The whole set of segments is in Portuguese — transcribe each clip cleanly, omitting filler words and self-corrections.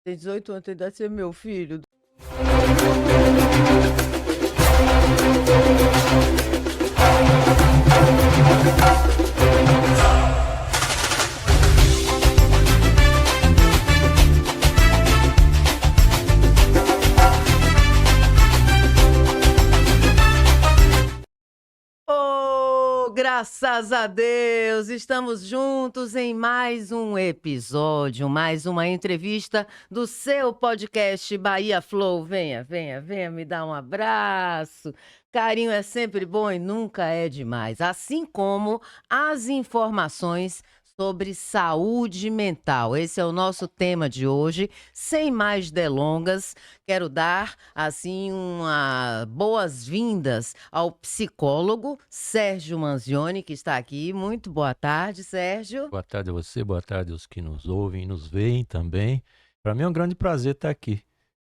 Tem 18 anos, tem idade de ser meu filho. Oh, graças a Deus, estamos juntos em mais um episódio, mais uma entrevista do seu podcast Bahia Flow. Venha, venha, venha me dar um abraço. Carinho é sempre bom e nunca é demais, assim como as informações sobre saúde mental. Esse é o nosso tema de hoje. Sem mais delongas, quero dar assim uma boas-vindas ao psicólogo Sérgio Manzioni, que está aqui. Muito boa tarde, Sérgio. Boa tarde a você, boa tarde aos que nos ouvem e nos veem também. Para mim é um grande prazer estar aqui.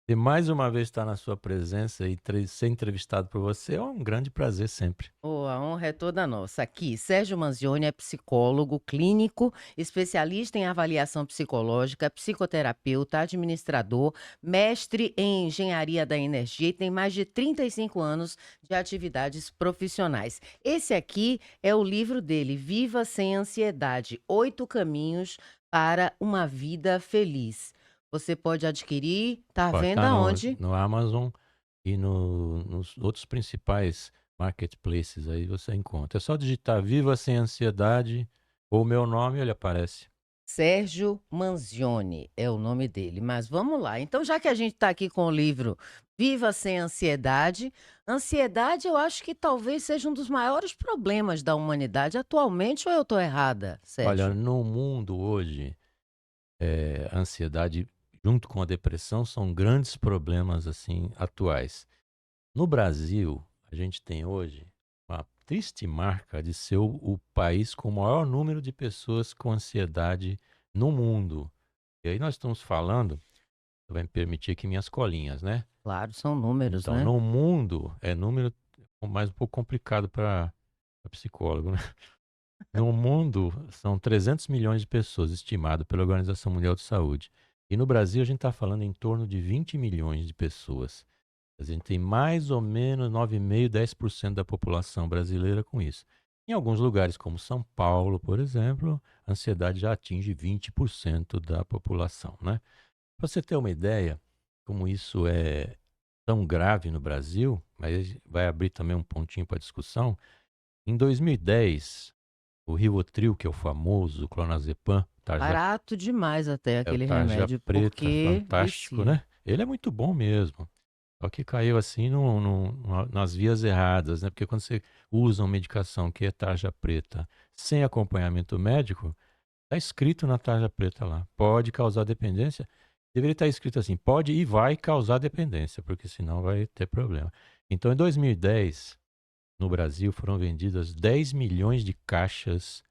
E mais uma vez estar na sua presença e ser entrevistado por você é um grande prazer sempre. Oh, a honra é toda nossa. Aqui, Sérgio Manzioni é psicólogo clínico, especialista em avaliação psicológica, psicoterapeuta, administrador, mestre em engenharia da energia e tem mais de 35 anos de atividades profissionais. Esse aqui é o livro dele, Viva Sem Ansiedade: 8 Caminhos para uma Vida Feliz. Você pode adquirir, tá à Pode venda estar aonde? no Amazon e nos outros principais marketplaces aí você encontra. É só digitar Viva Sem Ansiedade ou meu nome, ele aparece. Sérgio Manzioni é o nome dele, mas vamos lá. Então, já que a gente está aqui com o livro Viva Sem Ansiedade, ansiedade eu acho que talvez seja um dos maiores problemas da humanidade atualmente, ou eu estou errada, Olha, Sérgio? no mundo hoje, a ansiedade junto com a depressão são grandes problemas assim atuais. No Brasil, a gente tem hoje uma triste marca de ser o país com o maior número de pessoas com ansiedade no mundo. E aí nós estamos falando, você vai me permitir aqui minhas colinhas, né? Claro, são números, Então, né? no mundo, é número mais um pouco complicado para psicólogo, né? No mundo, são 300 milhões de pessoas, estimado pela Organização Mundial de Saúde. E no Brasil, a gente está falando em torno de 20 milhões de pessoas. A gente tem mais ou menos 9,5, 10% da população brasileira com isso. Em alguns lugares, como São Paulo, por exemplo, a ansiedade já atinge 20% da população, né? Para você ter uma ideia, como isso é tão grave no Brasil, mas vai abrir também um pontinho para discussão. Em 2010, o Rivotril, que é o famoso clonazepam, Barato demais até é o aquele tarja remédio, preta, porque fantástico, vicia. né? Ele é muito bom mesmo. Só que caiu assim nas vias erradas, né? Porque quando você usa uma medicação que é tarja preta sem acompanhamento médico, está escrito na tarja preta lá, pode causar dependência. Deveria estar escrito assim, pode e vai causar dependência, porque senão vai ter problema. Então, em 2010, no Brasil, foram vendidas 10 milhões de caixas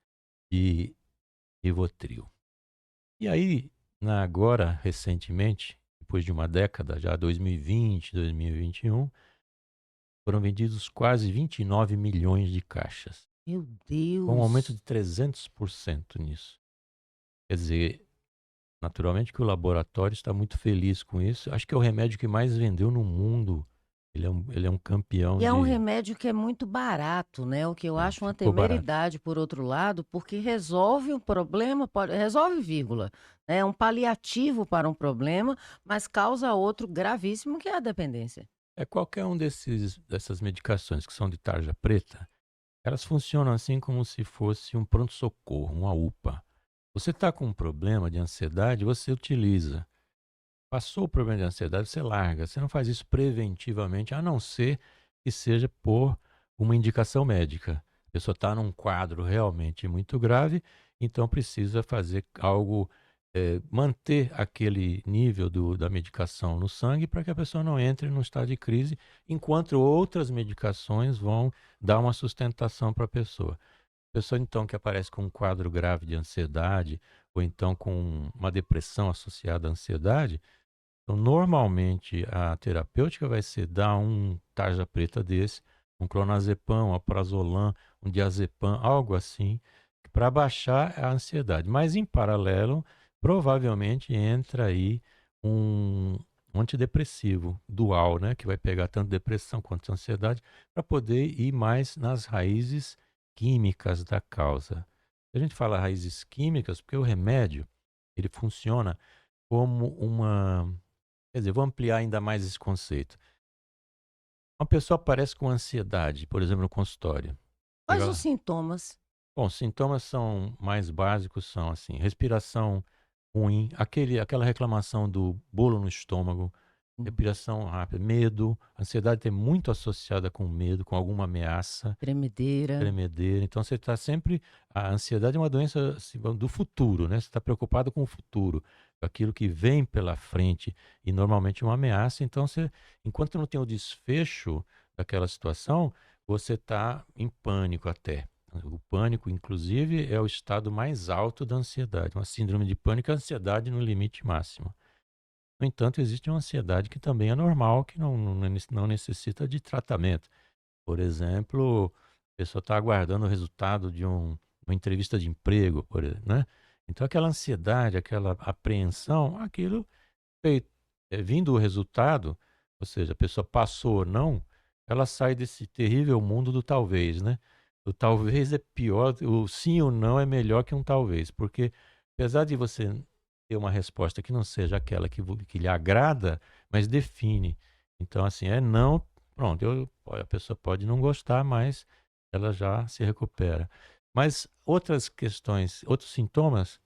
de Rivotril. E aí, agora, recentemente, depois de uma década, já 2020, 2021, foram vendidos quase 29 milhões de caixas, Meu com um aumento Deus! de 300% nisso. Quer dizer, naturalmente que o laboratório está muito feliz com isso. Acho que é o remédio que mais vendeu no mundo. Ele é um campeão E é um de... remédio que é muito barato, né, o que eu acho uma ficou barato. temeridade, por outro lado, porque resolve um problema, resolve, vírgula, né, é um paliativo para um problema, mas causa outro gravíssimo, que é a dependência. É qualquer um dessas medicações que são de tarja preta, elas funcionam assim como se fosse um pronto-socorro, uma UPA. Você está com um problema de ansiedade, você utiliza. Passou o problema de ansiedade, você larga. Você não faz isso preventivamente, a não ser que seja por uma indicação médica. A pessoa está num quadro realmente muito grave, então precisa fazer algo, manter aquele nível da medicação no sangue para que a pessoa não entre num estado de crise, enquanto outras medicações vão dar uma sustentação para a pessoa. A pessoa então que aparece com um quadro grave de ansiedade, ou então com uma depressão associada à ansiedade, então, normalmente, a terapêutica vai ser dar um tarja preta desse, um clonazepam, um alprazolam, um diazepam, algo assim, para baixar a ansiedade. Mas, em paralelo, provavelmente entra aí um antidepressivo dual, né, que vai pegar tanto depressão quanto ansiedade, para poder ir mais nas raízes químicas da causa. A gente fala raízes químicas porque o remédio, ele funciona como uma, quer dizer, vou ampliar ainda mais esse conceito. Uma pessoa aparece com ansiedade, por exemplo, no consultório. Quais Chega os lá. sintomas? Bom, sintomas são mais básicos, são assim, respiração ruim, aquela reclamação do bolo no estômago, Hum, respiração rápida, medo, ansiedade tem muito associada com medo, com alguma ameaça, tremedeira. tremedeira. Então você está sempre, a ansiedade é uma doença assim, do futuro, né? Você está preocupado com o futuro, com aquilo que vem pela frente e normalmente uma ameaça. Então você, enquanto não tem o desfecho daquela situação, você está em pânico até. O pânico, inclusive, é o estado mais alto da ansiedade. Uma síndrome de pânico é a ansiedade no limite máximo. No entanto, existe uma ansiedade que também é normal, que não necessita de tratamento. Por exemplo, a pessoa está aguardando o resultado de uma entrevista de emprego, né? Então, aquela ansiedade, aquela apreensão, aquilo feito, vindo o resultado, ou seja, a pessoa passou ou não, ela sai desse terrível mundo do talvez, né? O talvez é pior, o sim ou não é melhor que um talvez, porque apesar de você ter uma resposta que não seja aquela que lhe agrada, mas define. Então, assim, é não, pronto, a pessoa pode não gostar, mas ela já se recupera. Mas outras questões, outros sintomas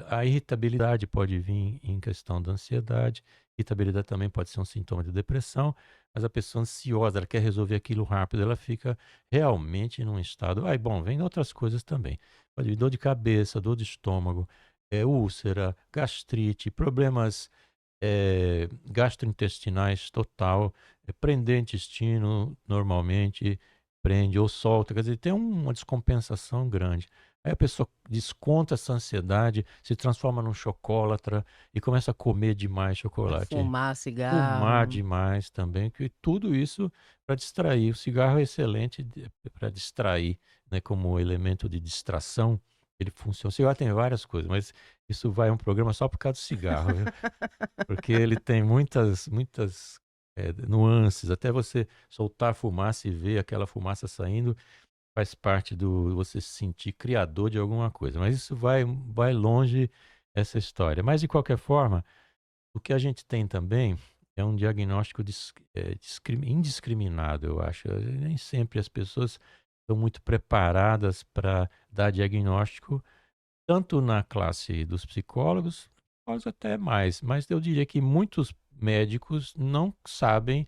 a irritabilidade pode vir em questão da ansiedade, irritabilidade também pode ser um sintoma de depressão, mas a pessoa ansiosa, ela quer resolver aquilo rápido, ela fica realmente num estado. Aí, bom, vem outras coisas também. Pode vir dor de cabeça, dor de estômago, úlcera, gastrite, problemas gastrointestinais total, prender intestino normalmente, prende ou solta, quer dizer, tem uma descompensação grande. Aí a pessoa desconta essa ansiedade, se transforma num chocolatra e começa a comer demais A chocolate, fumar fumar cigarro. demais também, que tudo isso para distrair. O cigarro é excelente para distrair, né, como elemento de distração. Ele funciona. O cigarro tem várias coisas, mas isso vai um programa só por causa do cigarro, viu? Porque ele tem muitas nuances. Até você soltar a fumaça e ver aquela fumaça saindo, faz parte do você se sentir criador de alguma coisa. Mas isso vai longe essa história. Mas de qualquer forma, o que a gente tem também é um diagnóstico indiscriminado, eu acho. Nem sempre as pessoas estão muito preparadas para dar diagnóstico, tanto na classe dos psicólogos até mais, mas eu diria que muitos médicos não sabem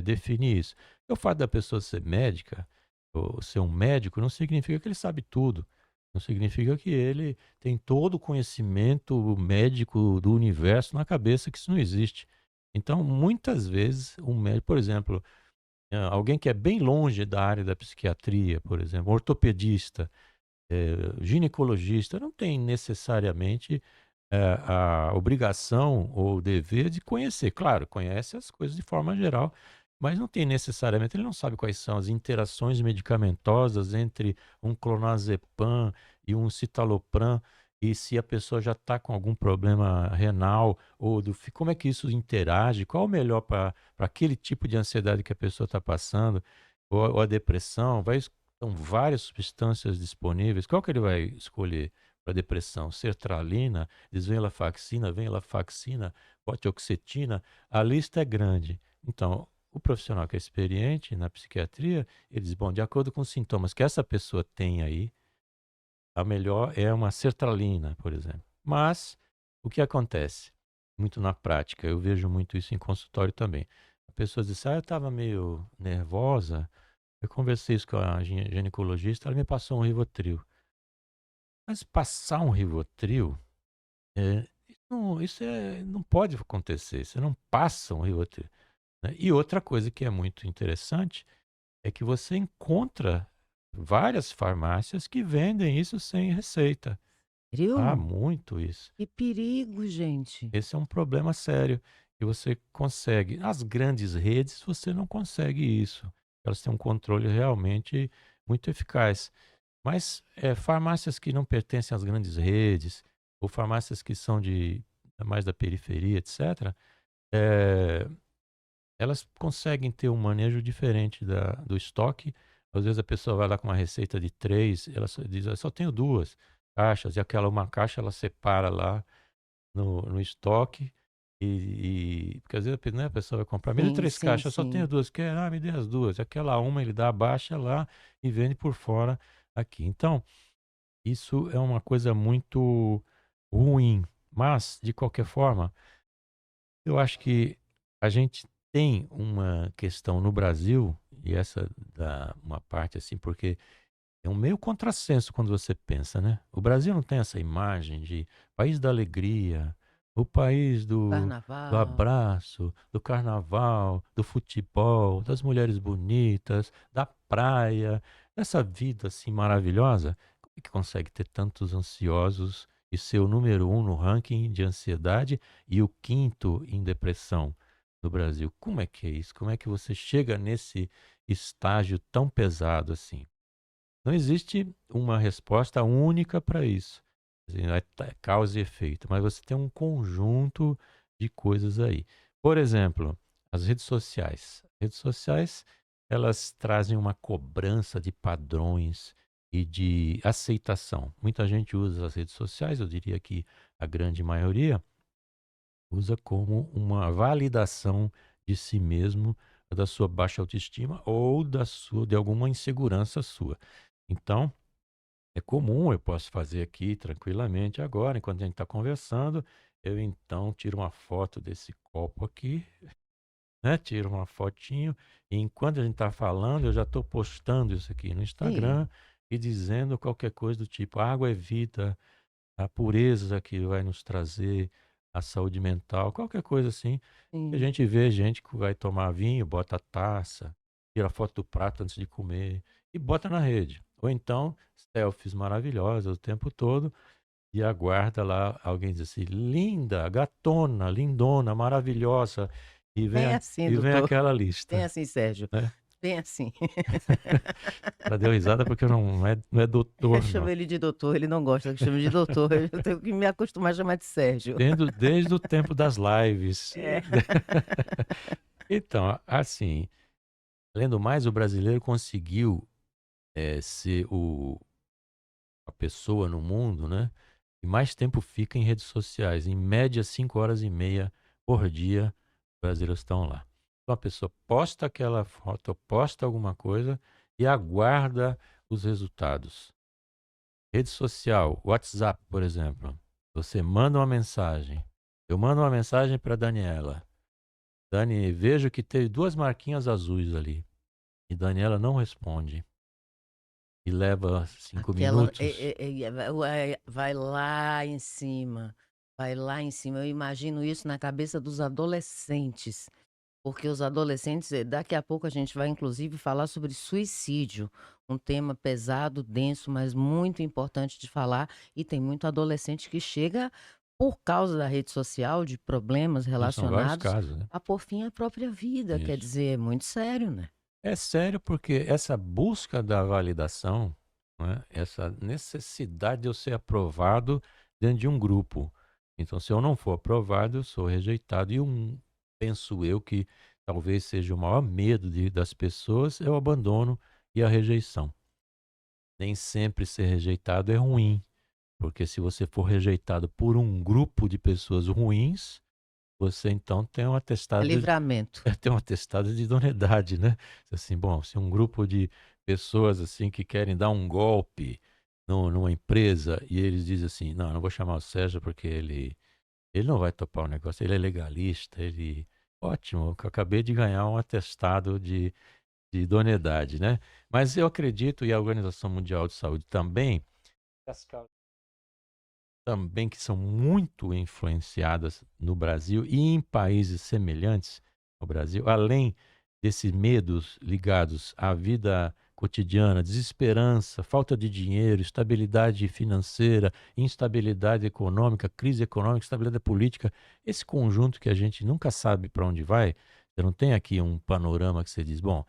definir isso. O fato da pessoa ser médica, ou ser um médico, não significa que ele sabe tudo. Não significa que ele tem todo o conhecimento médico do universo na cabeça, que isso não existe. Então, muitas vezes, um médico, por exemplo, alguém que é bem longe da área da psiquiatria, por exemplo, ortopedista, ginecologista, não tem necessariamente a obrigação ou o dever de conhecer. Claro, conhece as coisas de forma geral, mas não tem necessariamente, ele não sabe quais são as interações medicamentosas entre um clonazepam e um citalopram, e se a pessoa já está com algum problema renal, como é que isso interage, qual o melhor para aquele tipo de ansiedade que a pessoa está passando, ou a depressão, são várias substâncias disponíveis, qual que ele vai escolher? Para depressão, sertralina, desvenlafaxina, venlafaxina, botoxetina, a lista é grande. Então, o profissional que é experiente na psiquiatria, ele diz, bom, de acordo com os sintomas que essa pessoa tem aí, a melhor é uma sertralina, por exemplo. Mas, o que acontece? Muito na prática, eu vejo muito isso em consultório também. A pessoa diz, eu estava meio nervosa, eu conversei isso com a ginecologista, ela me passou um Rivotril. Mas passar um Rivotril, não pode acontecer, você não passa um Rivotril, né. E outra coisa que é muito interessante, é que você encontra várias farmácias que vendem isso sem receita. Há Sério? muito isso. Que perigo, gente. Esse é um problema sério, e você consegue as grandes redes, você não consegue isso, elas têm um controle realmente muito eficaz. Mas, farmácias que não pertencem às grandes redes, ou farmácias que são mais da periferia, etc., eh, elas conseguem ter um manejo diferente do estoque. Às vezes a pessoa vai lá com uma receita de 3, ela só diz: "Eu só tenho 2 caixas", e aquela uma caixa ela separa lá no estoque, porque às vezes né, a pessoa vai comprar: "Me dê Sim, 3 sim, caixas, eu só tenho sim. 2, quer? Ah, me dê as 2". Aquela uma ele dá a baixa lá e vende por fora aqui. Então, isso é uma coisa muito ruim, mas de qualquer forma, eu acho que a gente tem uma questão no Brasil, e essa dá uma parte assim, porque é um meio contrassenso quando você pensa, né? O Brasil não tem essa imagem de país da alegria, o país do Carnaval. abraço, do carnaval, do futebol, das mulheres bonitas, da praia, dessa vida assim maravilhosa. Como é que consegue ter tantos ansiosos e ser o número um no ranking de ansiedade e o quinto em depressão no Brasil? Como é que é isso? Como é que você chega nesse estágio tão pesado assim? Não existe uma resposta única para isso. Assim, causa e efeito, mas você tem um conjunto de coisas aí. Por exemplo, as redes sociais. As redes sociais, elas trazem uma cobrança de padrões e de aceitação. Muita gente usa as redes sociais, eu diria que a grande maioria usa como uma validação de si mesmo, da sua baixa autoestima ou de alguma insegurança sua. Então, é comum, eu posso fazer aqui tranquilamente agora, enquanto a gente está conversando, eu então tiro uma foto desse copo aqui, né? Tiro uma fotinho, e enquanto a gente está falando, eu já estou postando isso aqui no Sim, Instagram e dizendo qualquer coisa do tipo: água é vida, a pureza que vai nos trazer a saúde mental, qualquer coisa assim. A sim. gente vê gente que vai tomar vinho, bota a taça, tira foto do prato antes de comer e bota na rede. Ou então, selfies maravilhosas o tempo todo e aguarda lá alguém dizer assim, linda, gatona, lindona, maravilhosa, e vem, Bem assim, e vem doutor. aquela Bem lista, assim, Sérgio. né? Bem assim. Ela deu risada porque não é Eu doutor, chamo não. ele de doutor, ele não gosta que chame de doutor. Eu tenho que me acostumar a chamar de Sérgio. Desde o tempo das lives. É. Então, assim, além do mais, o brasileiro conseguiu ser a pessoa no mundo, né? Que mais tempo fica em redes sociais. Em média, 5 horas e meia por dia, os brasileiros estão lá. Então, a pessoa posta aquela foto, posta alguma coisa e aguarda os resultados. Rede social, WhatsApp, por exemplo. Você manda uma mensagem. Eu mando uma mensagem para Daniela. Dani, vejo que teve 2 marquinhas azuis ali. E Daniela não responde. E leva 5 Aquela minutos. vai lá em cima, vai lá em cima. Eu imagino isso na cabeça dos adolescentes, porque os adolescentes, daqui a pouco a gente vai inclusive falar sobre suicídio, um tema pesado, denso, mas muito importante de falar, e tem muito adolescente que chega, por causa da rede social, de problemas E são vários relacionados, casos, né? a por fim à própria vida. Quer Isso. dizer, é muito sério, né? É sério porque essa busca da validação, né, essa necessidade de eu ser aprovado dentro de um grupo. Então, se eu não for aprovado, eu sou rejeitado. Penso eu que talvez seja o maior medo das pessoas é o abandono e a rejeição. Nem sempre ser rejeitado é ruim, porque se você for rejeitado por um grupo de pessoas ruins, você então tem um É atestado livramento. tem um atestado de idoneidade, né? Assim, bom, se um grupo de pessoas assim que querem dar um golpe numa empresa e eles dizem assim, não, não vou chamar o Sérgio porque ele não vai topar o negócio, ele é legalista, ele... Ótimo, que eu acabei de ganhar um atestado de idoneidade, né? Mas eu acredito, e a Organização Mundial de Saúde também, as causas também que são muito influenciadas no Brasil e em países semelhantes ao Brasil, além desses medos ligados à vida cotidiana, desesperança, falta de dinheiro, estabilidade financeira, instabilidade econômica, crise econômica, estabilidade política, esse conjunto que a gente nunca sabe para onde vai, você não tem aqui um panorama que você diz, bom,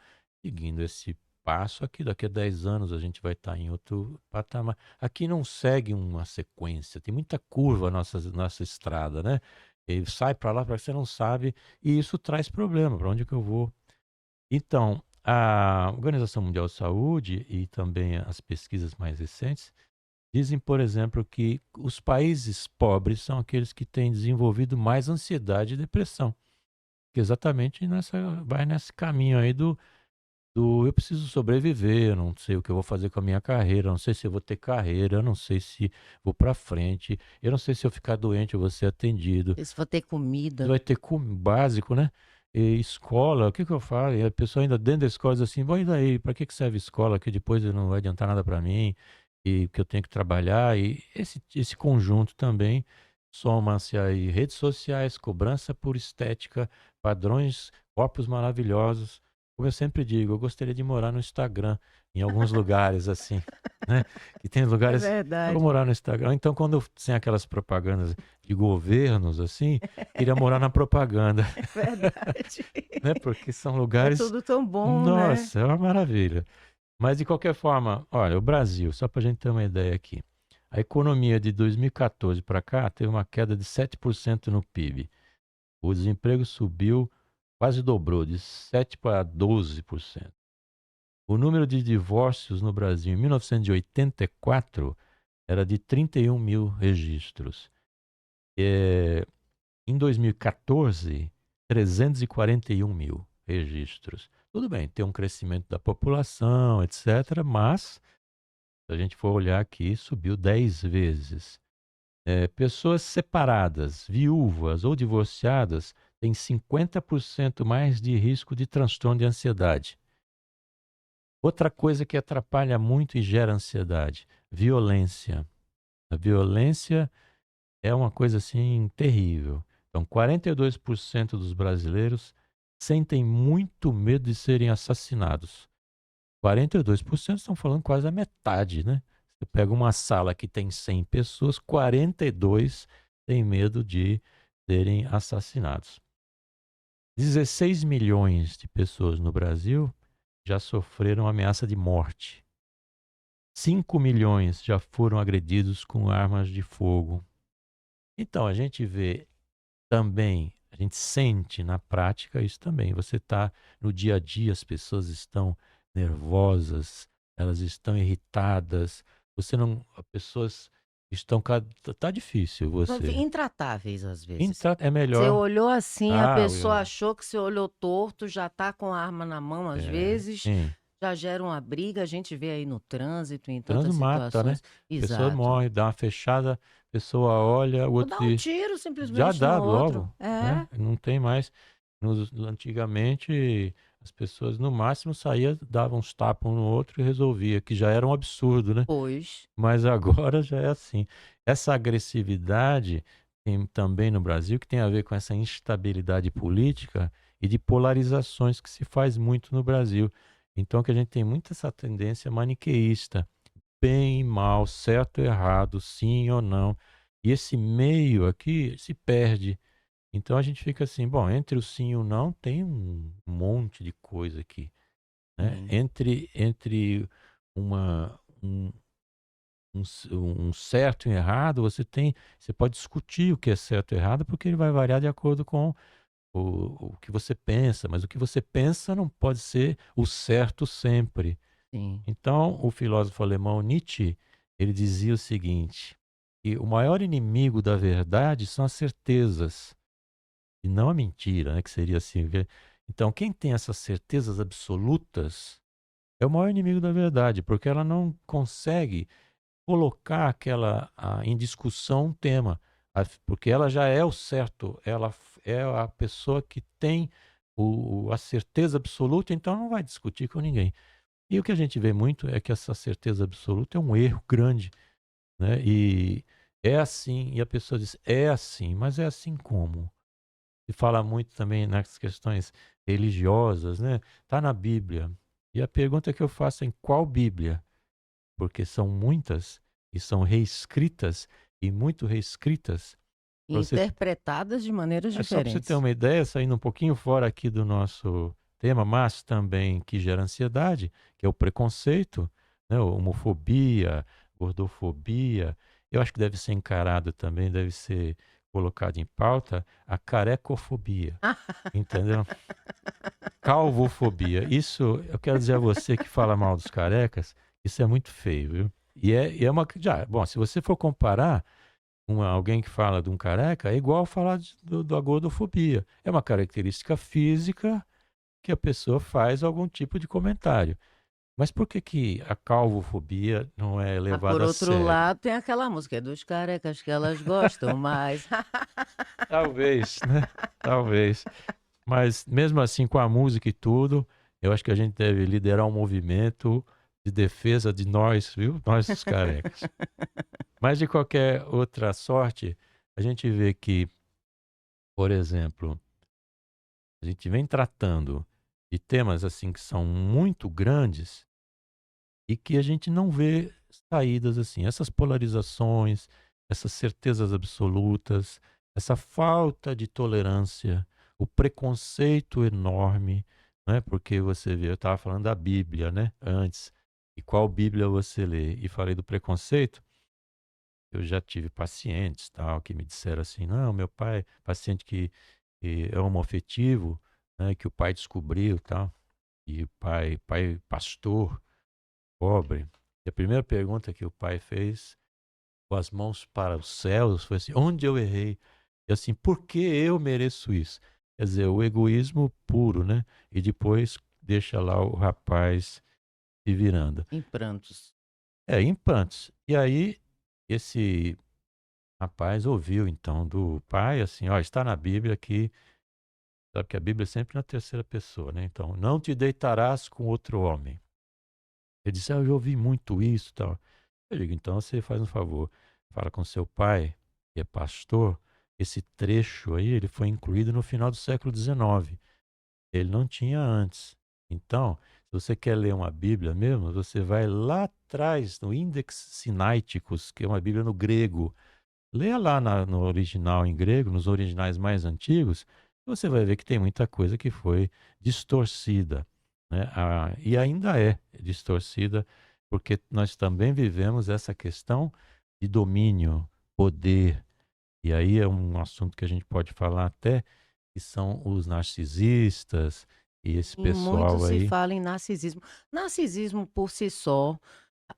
seguindo esse passo aqui, daqui a 10 anos a gente vai estar em outro patamar. Aqui não segue uma sequência, tem muita curva a nossa estrada, né? E sai para lá, para você não sabe, e isso traz problema, para onde que eu vou? Então, a Organização Mundial de Saúde e também as pesquisas mais recentes dizem, por exemplo, que os países pobres são aqueles que têm desenvolvido mais ansiedade e depressão, que exatamente vai nesse caminho aí do eu preciso sobreviver, eu não sei o que eu vou fazer com a minha carreira, eu não sei se eu vou ter carreira, eu não sei se vou para frente, eu não sei se eu ficar doente eu vou ser atendido. Se for ter comida. Vai ter básico, né? E escola, o que que eu falo? E a pessoa ainda dentro da escola diz assim, bom, e daí, para que que serve escola? Que depois não vai adiantar nada para mim e que eu tenho que trabalhar. E esse conjunto também soma-se aí redes sociais, cobrança por estética, padrões, corpos maravilhosos. Como eu sempre digo, eu gostaria de morar no Instagram, em alguns lugares assim, né? Que tem É lugares. Eu vou verdade. morar no Instagram. Então, quando tem aquelas propagandas de governos, assim, queria morar na propaganda, É verdade. né? Porque são É lugares. tudo tão bom, né? Nossa, é uma maravilha. Mas, de qualquer forma, olha, o Brasil, só para a gente ter uma ideia aqui, a economia de 2014 para cá teve uma queda de 7% no PIB. O desemprego subiu, quase dobrou, de 7 para 12%. O número de divórcios no Brasil em 1984 era de 31 mil registros. Em 2014, 341 mil registros. Tudo bem, tem um crescimento da população, etc., mas, se a gente for olhar aqui, subiu 10 vezes. Pessoas separadas, viúvas ou divorciadas têm 50% mais de risco de transtorno de ansiedade. Outra coisa que atrapalha muito e gera ansiedade, violência. A violência é uma coisa assim terrível. Então, 42% dos brasileiros sentem muito medo de serem assassinados. 42% estão falando quase a metade, né? Você pega uma sala que tem 100 pessoas, 42 têm medo de serem assassinados. 16 milhões de pessoas no Brasil já sofreram ameaça de morte. 5 milhões já foram agredidos com armas de fogo. Então, a gente vê também, a gente sente na prática isso também. Você está no dia a dia, as pessoas estão nervosas, elas estão irritadas, você não, as pessoas estão, tá difícil você. Intratáveis, às vezes. É Você melhor. olhou assim, a Ah, pessoa achou que você olhou torto, já tá com a arma na mão, às vezes, sim. já gera uma briga. A gente vê aí no trânsito, em O tantas trânsito mata, né? situações. A pessoa Exato. morre, dá uma fechada, a pessoa olha, o Ou outro dá um diz, tiro já simplesmente dá no outro. logo, né? É, Não tem mais. Antigamente, as pessoas no máximo saíam, davam uns tapas um no outro e resolvia, que já era um absurdo, né? pois. Mas agora já é assim. Essa agressividade tem também no Brasil, que tem a ver com essa instabilidade política e de polarizações que se faz muito no Brasil. Então que a gente tem muito essa tendência maniqueísta, bem e mal, certo ou errado, sim ou não. E esse meio aqui se perde. Então a gente fica assim, bom, entre o sim e o não tem um monte de coisa aqui, né? Sim. Entre uma, um certo e um errado, você pode discutir o que é certo e errado, porque ele vai variar de acordo com o que você pensa, mas o que você pensa não pode ser o certo sempre. Sim. Então, o filósofo alemão Nietzsche, ele dizia o seguinte, que o maior inimigo da verdade são as certezas, e não a mentira, né, que seria assim. Então, quem tem essas certezas absolutas é o maior inimigo da verdade, porque ela não consegue colocar em discussão um tema, porque ela já é o certo, ela é a pessoa que tem a certeza absoluta, então não vai discutir com ninguém. E o que a gente vê muito é que essa certeza absoluta é um erro grande, né? E é assim, e a pessoa diz, é assim, mas é assim como? Se fala muito também nas questões religiosas, né? Está na Bíblia. E a pergunta que eu faço é em qual Bíblia? Porque são muitas e são reescritas e muito reescritas. Pra você, Interpretadas de maneiras só para você ter diferentes. uma ideia, saindo um pouquinho fora aqui do nosso tema, mas também que gera ansiedade, que é o preconceito, né? Homofobia, gordofobia. Eu acho que deve ser encarado também, deve ser colocado em pauta a carecofobia, entendeu? Calvofobia. Isso, eu quero dizer a você que fala mal dos carecas, isso é muito feio, viu? E é uma. Bom, se você for comparar alguém que fala de um careca, é igual falar da gordofobia. É uma característica física que a pessoa faz algum tipo de comentário. Mas por que que a calvofobia não é Por levada a outro sério? lado, tem aquela música, é dos carecas que elas gostam mais. Talvez, né? Talvez. Mas mesmo assim, com a música e tudo, eu acho que a gente deve liderar um movimento de defesa de nós, viu? Nós, os carecas. Mas de qualquer outra sorte, a gente vê que, por exemplo, a gente vem tratando de temas assim que são muito grandes e que a gente não vê saídas assim. Essas polarizações, essas certezas absolutas, essa falta de tolerância, o preconceito enorme, né? Porque você vê, eu estava falando da Bíblia, né? Antes. E qual Bíblia você lê? E falei do preconceito. Eu já tive pacientes, tal, que me disseram assim, não, meu pai, paciente que é homoafetivo, né, que o pai descobriu, tal, e o pai pastor, pobre. E a primeira pergunta que o pai fez, com as mãos para os céus, foi assim, onde eu errei? E assim, por que eu mereço isso? Quer dizer, o egoísmo puro, né? E depois deixa lá o rapaz se virando. Em prantos. É, em prantos. E aí, esse rapaz ouviu então do pai assim, ó, está na Bíblia que sabe que a Bíblia é sempre na terceira pessoa, né? Então, não te deitarás com outro homem. Ele disse, eu já ouvi muito isso, e tal. Eu digo, então você faz um favor, fala com seu pai, que é pastor. Esse trecho aí, ele foi incluído no final do século XIX. Ele não tinha antes. Então, se você quer ler uma Bíblia mesmo, você vai lá atrás, no Index Sinaiticus, que é uma Bíblia no grego. Leia lá no original em grego, nos originais mais antigos, você vai ver que tem muita coisa que foi distorcida, né? E ainda é distorcida, porque nós também vivemos essa questão de domínio, poder. E aí é um assunto que a gente pode falar até, que são os narcisistas e esse E muito pessoal se aí. fala em narcisismo. Narcisismo por si só.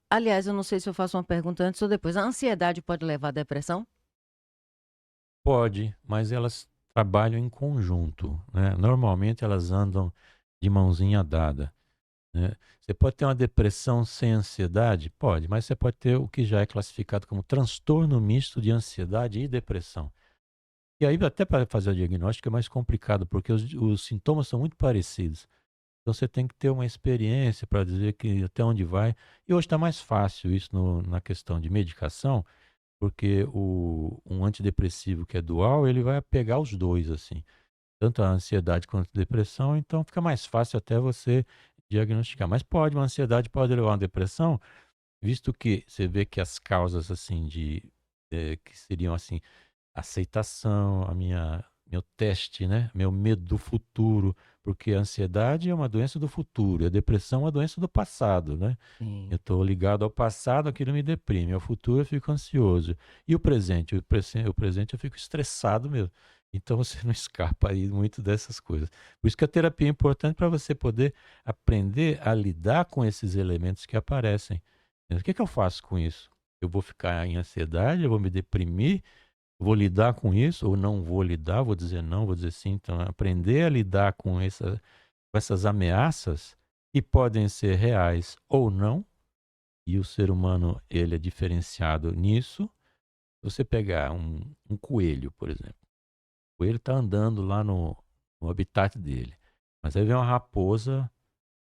Aliás, eu não sei se eu faço uma pergunta antes ou depois. A ansiedade pode levar à depressão? Pode, mas elas trabalham em conjunto, né? Normalmente elas andam de mãozinha dada. Né? Você pode ter uma depressão sem ansiedade? Pode, mas você pode ter o que já é classificado como transtorno misto de ansiedade e depressão. E aí, até para fazer o diagnóstico é mais complicado, porque os sintomas são muito parecidos. Então, você tem que ter uma experiência para dizer que até onde vai. E hoje está mais fácil isso na questão de medicação, porque um antidepressivo que é dual, ele vai pegar os dois, assim tanto a ansiedade quanto a depressão, então fica mais fácil até você diagnosticar. Mas pode, uma ansiedade pode levar a uma depressão, visto que você vê que as causas assim que seriam assim aceitação, meu teste, né? Meu medo do futuro, porque a ansiedade é uma doença do futuro, a depressão é uma doença do passado, né? Eu Sim. estou ligado ao passado, aquilo me deprime. Ao futuro eu fico ansioso. E o presente? O presente eu fico estressado mesmo. Então você não escapa aí muito dessas coisas. Por isso que a terapia é importante para você poder aprender a lidar com esses elementos que aparecem. O que que eu faço com isso? Eu vou ficar em ansiedade, eu vou me deprimir, vou lidar com isso ou não vou lidar, vou dizer não, vou dizer sim. Então, aprender a lidar com essas ameaças que podem ser reais ou não, e o ser humano, ele é diferenciado nisso. Se você pegar um coelho, por exemplo. O coelho está andando lá no habitat dele. Mas aí vem uma raposa,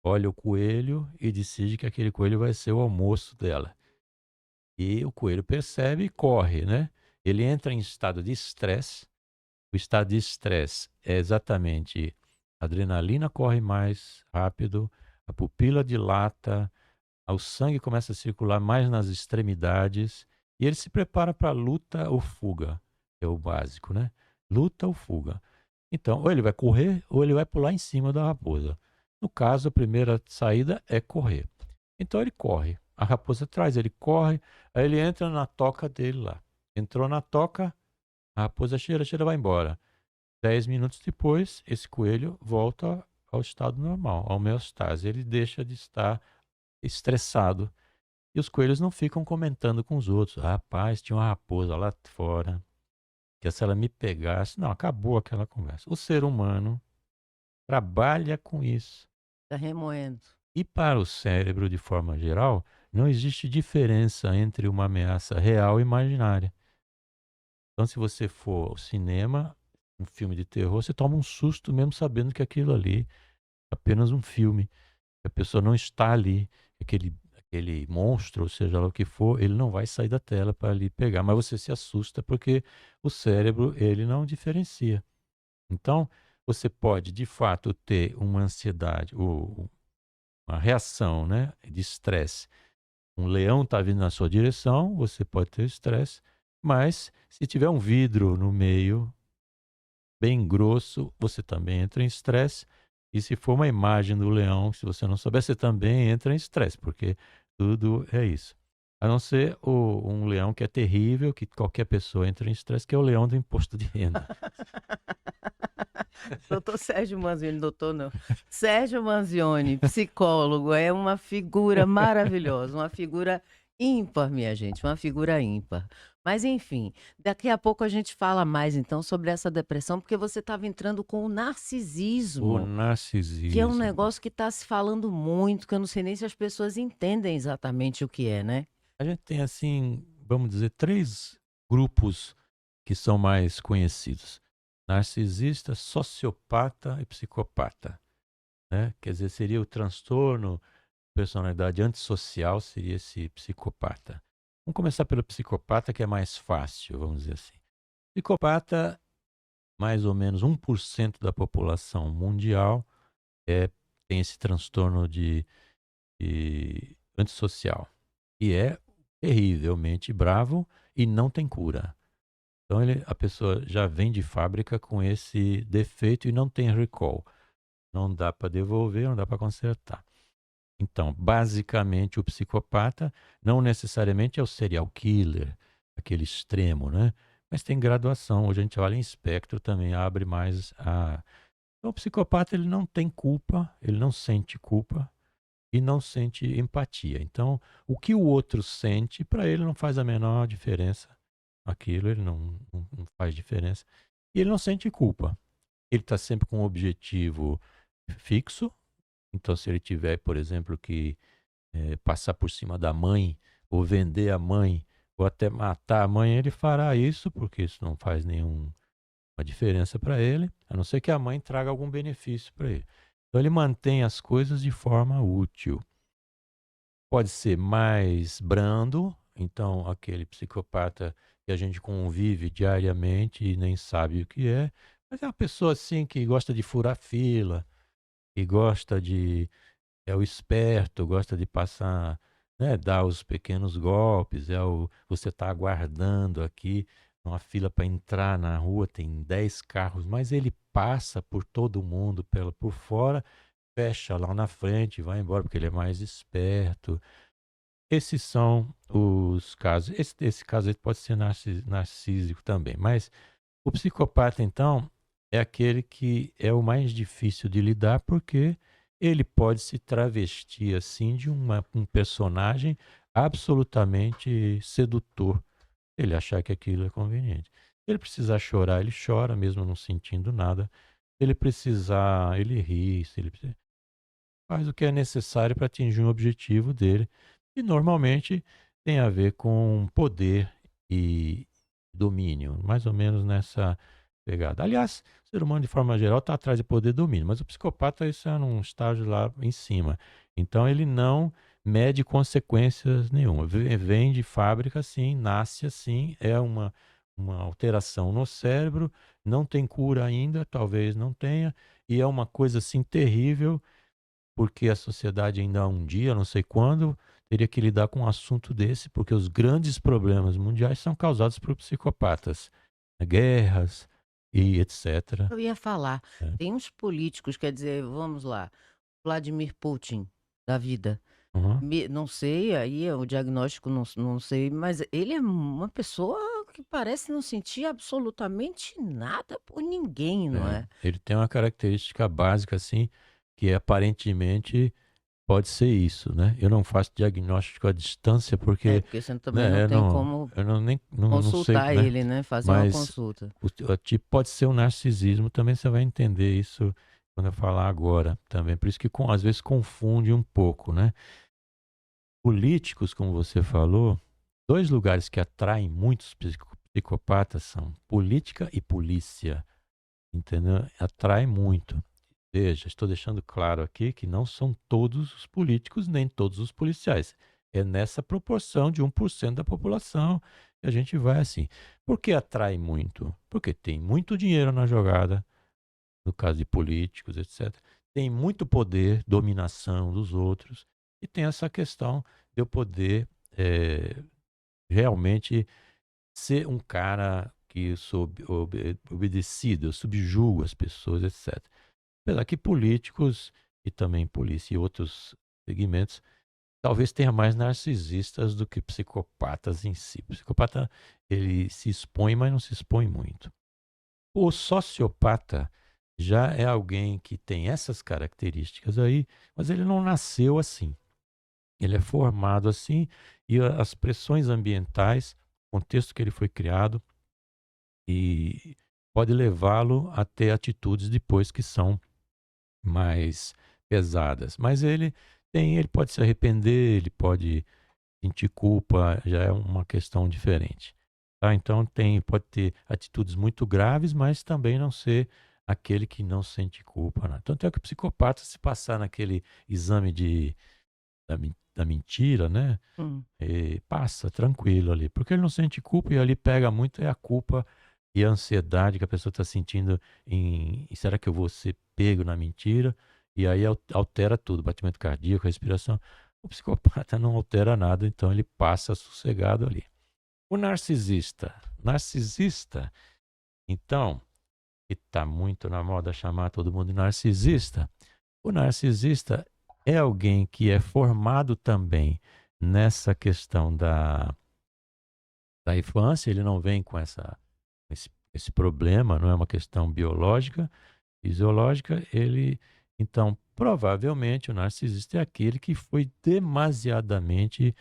olha o coelho e decide que aquele coelho vai ser o almoço dela. E o coelho percebe e corre, né? Ele entra em estado de estresse. O estado de estresse é exatamente a adrenalina corre mais rápido, a pupila dilata, o sangue começa a circular mais nas extremidades e ele se prepara para luta ou fuga, é o básico, né? Luta ou fuga. Então, ou ele vai correr ou ele vai pular em cima da raposa. No caso, a primeira saída é correr. Então ele corre. A raposa atrás, ele corre, aí ele entra na toca dele lá. Entrou na toca, a raposa cheira, cheira, vai embora. 10 minutos depois, esse coelho volta ao estado normal, ao homeostase. Ele deixa de estar estressado. E os coelhos não ficam comentando com os outros. Rapaz, tinha uma raposa lá fora, que se ela me pegasse... Não, acabou aquela conversa. O ser humano trabalha com isso. Tá remoendo. E para o cérebro, de forma geral, não existe diferença entre uma ameaça real e imaginária. Então, se você for ao cinema, um filme de terror, você toma um susto mesmo sabendo que aquilo ali é apenas um filme, que a pessoa não está ali, aquele monstro, ou seja lá o que for, ele não vai sair da tela para ali pegar, mas você se assusta porque o cérebro, ele não diferencia. Então, você pode, de fato, ter uma ansiedade, ou uma reação, né, de estresse. Um leão está vindo na sua direção, você pode ter estresse, mas se tiver um vidro no meio, bem grosso, você também entra em estresse. E se for uma imagem do leão, se você não souber, você também entra em estresse, porque tudo é isso. A não ser um leão que é terrível, que qualquer pessoa entra em estresse, que é o leão do imposto de renda. Doutor Sérgio Manzioni, doutor não. Sérgio Manzioni, psicólogo, é uma figura maravilhosa, uma figura ímpar, minha gente, uma figura ímpar. Mas enfim, daqui a pouco a gente fala mais então sobre essa depressão, porque você estava entrando com o O narcisismo, que é um narcisismo. negócio que está se falando muito, que eu não sei nem se as pessoas entendem exatamente o que é, né? A gente tem, assim, vamos dizer, 3 grupos que são mais conhecidos: narcisista, sociopata e psicopata, né? Quer dizer, seria o transtorno de personalidade antissocial, seria esse psicopata. Vamos começar pelo psicopata, que é mais fácil, vamos dizer assim. Psicopata, mais ou menos 1% da população mundial tem esse transtorno de antissocial, e é terrivelmente bravo e não tem cura. Então a pessoa já vem de fábrica com esse defeito e não tem recall. Não dá para devolver, não dá para consertar. Então, basicamente, o psicopata não necessariamente é o serial killer, aquele extremo, né? Mas tem graduação. Hoje a gente olha em espectro, também abre mais a... Então, o psicopata, ele não tem culpa, ele não sente culpa e não sente empatia. Então, o que o outro sente, para ele não faz a menor diferença. Aquilo, ele não faz diferença. E ele não sente culpa. Ele está sempre com um objetivo fixo. Então, se ele tiver, por exemplo, que passar por cima da mãe, ou vender a mãe, ou até matar a mãe, ele fará isso, porque isso não faz nenhuma diferença para ele, a não ser que a mãe traga algum benefício para ele. Então, ele mantém as coisas de forma útil. Pode ser mais brando, então aquele psicopata que a gente convive diariamente e nem sabe o que é, mas é uma pessoa assim que gosta de furar fila, que gosta de... É o esperto, gosta de passar, né, dar os pequenos golpes, você está aguardando aqui numa fila para entrar na rua, tem 10 carros, mas ele passa por todo mundo por fora, fecha lá na frente, vai embora, porque ele é mais esperto. Esses são os casos. Esse caso aí pode ser narcísico também, mas o psicopata, então, é aquele que é o mais difícil de lidar, porque ele pode se travestir assim de um personagem absolutamente sedutor. Ele achar que aquilo é conveniente. Se ele precisar chorar, ele chora, mesmo não sentindo nada. Se ele precisar, ele ri. Se ele faz o que é necessário para atingir um objetivo dele. E normalmente tem a ver com poder e domínio, mais ou menos nessa pegada. Aliás, o ser humano, de forma geral, está atrás de poder e domínio, mas o psicopata, isso é num estágio lá em cima. Então, ele não mede consequências nenhuma. Vem de fábrica assim, nasce assim, é uma alteração no cérebro, não tem cura ainda, talvez não tenha, e é uma coisa assim terrível, porque a sociedade ainda um dia, não sei quando, teria que lidar com um assunto desse, porque os grandes problemas mundiais são causados por psicopatas, né? Guerras e etc. Eu ia falar, né? tem uns políticos, quer dizer, vamos lá, Vladimir Putin da vida. Uhum. Não sei, aí o diagnóstico não sei, mas ele é uma pessoa que parece não sentir absolutamente nada por ninguém, não É, é? ele tem uma característica básica, assim, que aparentemente pode ser isso, né? Eu não faço diagnóstico à distância É, porque, porque você também não né, tem como eu não, nem, não sei, consultar né? ele, né? Fazer uma Mas consulta. o tipo pode ser um narcisismo, também você vai entender isso quando eu falar agora também. Por isso que às vezes confunde um pouco, né? Políticos, como você falou, dois lugares que atraem muitos psicopatas são política e polícia, entendeu? Atrai muito. Veja, estou deixando claro aqui que não são todos os políticos nem todos os policiais. É nessa proporção de 1% da população que a gente vai assim. Por que atrai muito? Porque tem muito dinheiro na jogada, no caso de políticos, etc. Tem muito poder, dominação dos outros, e tem essa questão de eu poder realmente ser um cara que sou obedecido, eu subjugo as pessoas, etc. Apesar que políticos e também polícia e outros segmentos talvez tenha mais narcisistas do que psicopatas em si. O psicopata, ele se expõe, mas não se expõe muito. O sociopata já é alguém que tem essas características aí, mas ele não nasceu assim. Ele é formado assim e as pressões ambientais, o contexto que ele foi criado, e pode levá-lo a ter atitudes depois que são mais pesadas. Mas ele pode se arrepender, ele pode sentir culpa, já é uma questão diferente. Tá? Então pode ter atitudes muito graves, mas também não ser aquele que não sente culpa. Né? Tanto é que o psicopata, se passar naquele exame da mentira, né? Hum. Passa tranquilo ali, porque ele não sente culpa e ali pega muito é a culpa e a ansiedade que a pessoa está sentindo será que eu vou ser pego na mentira? E aí altera tudo, batimento cardíaco, respiração. O psicopata não altera nada, então ele passa sossegado ali. O narcisista, então, que está muito na moda chamar todo mundo de narcisista, o narcisista é alguém que é formado também nessa questão da infância, ele não vem com esse problema, não é uma questão biológica, fisiológica, então, provavelmente o narcisista é aquele que foi demasiadamente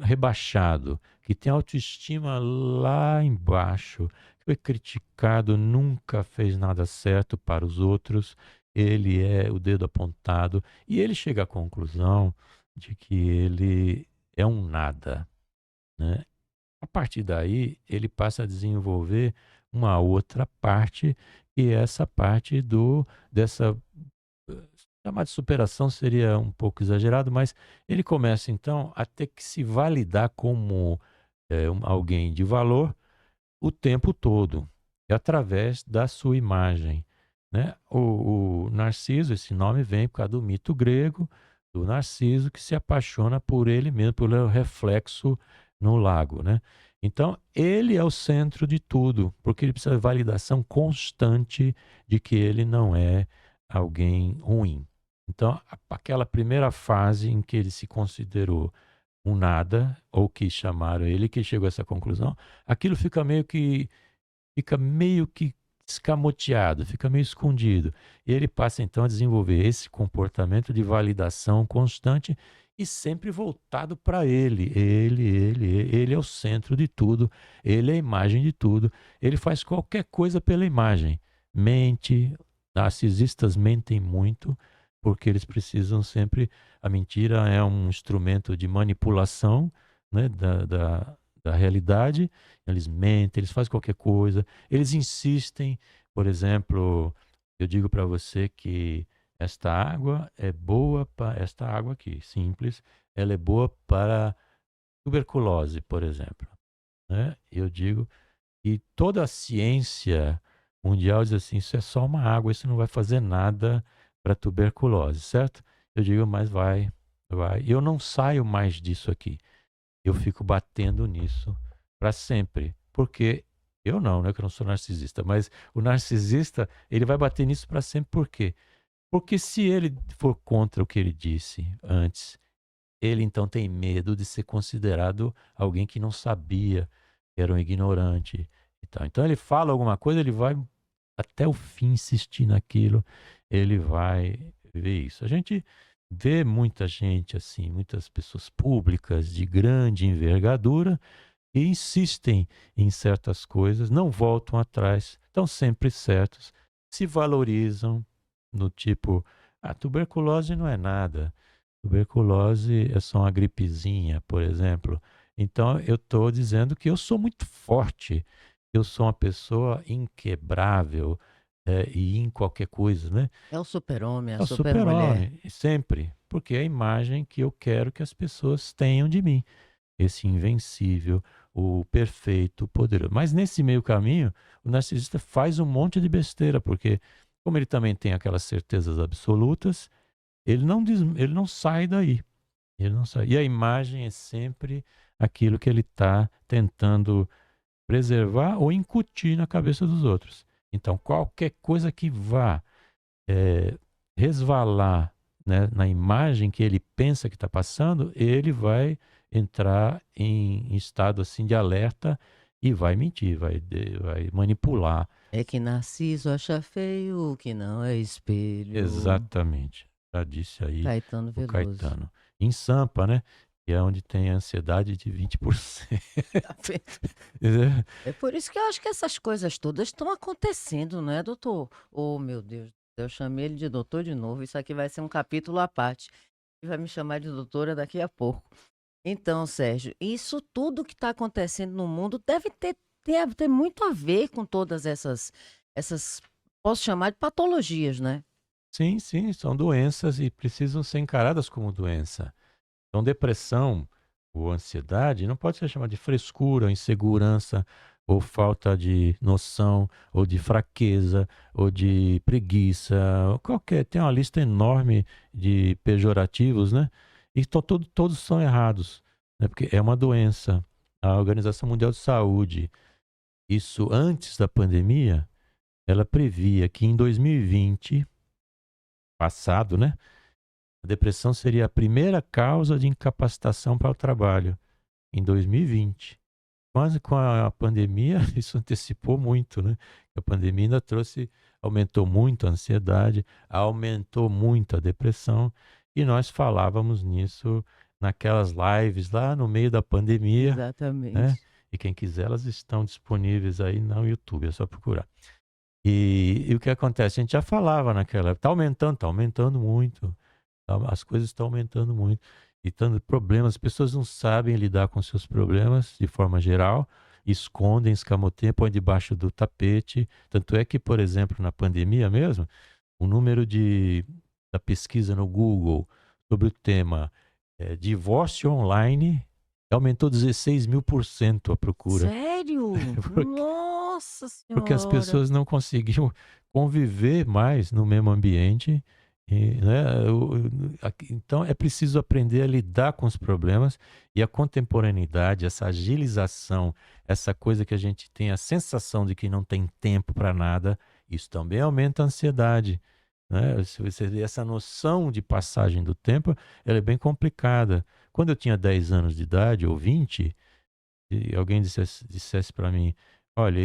rebaixado, que tem autoestima lá embaixo, que foi criticado, nunca fez nada certo para os outros, ele é o dedo apontado e ele chega à conclusão de que ele é um nada, né? A partir daí, ele passa a desenvolver uma outra parte, e essa parte dessa chamar de superação seria um pouco exagerado, mas ele começa então a ter que se validar como alguém de valor o tempo todo, e através da sua imagem, né? O Narciso, esse nome vem por causa do mito grego, do Narciso que se apaixona por ele mesmo, pelo reflexo no lago, né? Então, ele é o centro de tudo, porque ele precisa de validação constante de que ele não é alguém ruim. Então, aquela primeira fase em que ele se considerou um nada, ou que chamaram ele, que chegou a essa conclusão, aquilo fica meio que escamoteado, fica meio escondido. E ele passa então a desenvolver esse comportamento de validação constante e sempre voltado para ele. Ele é o centro de tudo, ele é a imagem de tudo. Ele faz qualquer coisa pela imagem. Mente, narcisistas mentem muito, porque eles precisam sempre. A mentira é um instrumento de manipulação, né, da realidade. Eles mentem, eles fazem qualquer coisa, eles insistem. Por exemplo, eu digo para você que esta água é boa para esta água aqui, simples, ela é boa para tuberculose, por exemplo, né? Eu digo que toda a ciência mundial diz assim, isso é só uma água, isso não vai fazer nada para tuberculose, certo? Eu digo, mas vai. E eu não saio mais disso aqui. Eu fico batendo nisso para sempre, porque Eu não, né, que eu não sou narcisista, mas o narcisista, ele vai bater nisso para sempre, por quê? Porque se ele for contra o que ele disse antes, ele então tem medo de ser considerado alguém que não sabia, que era um ignorante e tal. Então ele fala alguma coisa, ele vai até o fim insistir naquilo, ele vai ver isso. A gente vê muita gente assim, muitas pessoas públicas de grande envergadura e insistem em certas coisas, não voltam atrás, estão sempre certos, se valorizam no tipo, a tuberculose não é nada, tuberculose é só uma gripezinha, por exemplo. Então eu estou dizendo que eu sou muito forte, eu sou uma pessoa inquebrável, e em qualquer coisa, né? É o super-homem, a É o super-mulher. super-homem, sempre, porque é a imagem que eu quero que as pessoas tenham de mim, esse invencível, o perfeito, o poderoso. Mas nesse meio caminho, o narcisista faz um monte de besteira, porque como ele também tem aquelas certezas absolutas, ele não sai daí. Ele não sai. E a imagem é sempre aquilo que ele está tentando preservar ou incutir na cabeça dos outros. Então, qualquer coisa que vá eh, resvalar, né, na imagem que ele pensa que está passando, ele vai entrar em estado assim de alerta e vai mentir, vai manipular. É que Narciso acha feio o que não é espelho. Exatamente. Já disse aí Caetano o Veloso. Caetano. Em Sampa, né? Que é onde tem a ansiedade de 20%. Tá vendo? É por isso que eu acho que essas coisas todas estão acontecendo, não é, doutor? Oh, meu Deus, eu chamei ele de doutor de novo. Isso aqui vai ser um capítulo à parte. Ele vai me chamar de doutora daqui a pouco. Então, Sérgio, isso tudo que está acontecendo no mundo deve ter muito a ver com todas essas, posso chamar de patologias, né? Sim, sim, são doenças e precisam ser encaradas como doença. Então, depressão ou ansiedade não pode ser chamada de frescura, insegurança, ou falta de noção, ou de fraqueza, ou de preguiça, ou qualquer. Tem uma lista enorme de pejorativos, né? E todos são errados, né? Porque é uma doença. A Organização Mundial de Saúde, isso antes da pandemia, ela previa que em 2020, passado, né? A depressão seria a primeira causa de incapacitação para o trabalho em 2020. Mas com a pandemia, isso antecipou muito, né? A pandemia ainda aumentou muito a ansiedade, aumentou muito a depressão, e nós falávamos nisso naquelas lives lá no meio da pandemia, né? Exatamente. E quem quiser, elas estão disponíveis aí no YouTube, é só procurar. E o que acontece? A gente já falava naquela época, está aumentando muito. As coisas estão aumentando muito e tendo problemas. As pessoas não sabem lidar com seus problemas de forma geral, escondem, escamoteiam, põem debaixo do tapete. Tanto é que, por exemplo, na pandemia mesmo, o número da pesquisa no Google sobre o tema divórcio online aumentou 16.000% a procura. Sério? Porque, Nossa porque as Senhora! pessoas não conseguiam conviver mais no mesmo ambiente. E, né, então é preciso aprender a lidar com os problemas e a contemporaneidade, essa agilização, essa coisa que a gente tem a sensação de que não tem tempo para nada, isso também aumenta a ansiedade. Né? Se você vê essa noção de passagem do tempo, ela é bem complicada. Quando eu tinha 10 anos de idade, ou 20, e alguém dissesse para mim, olha,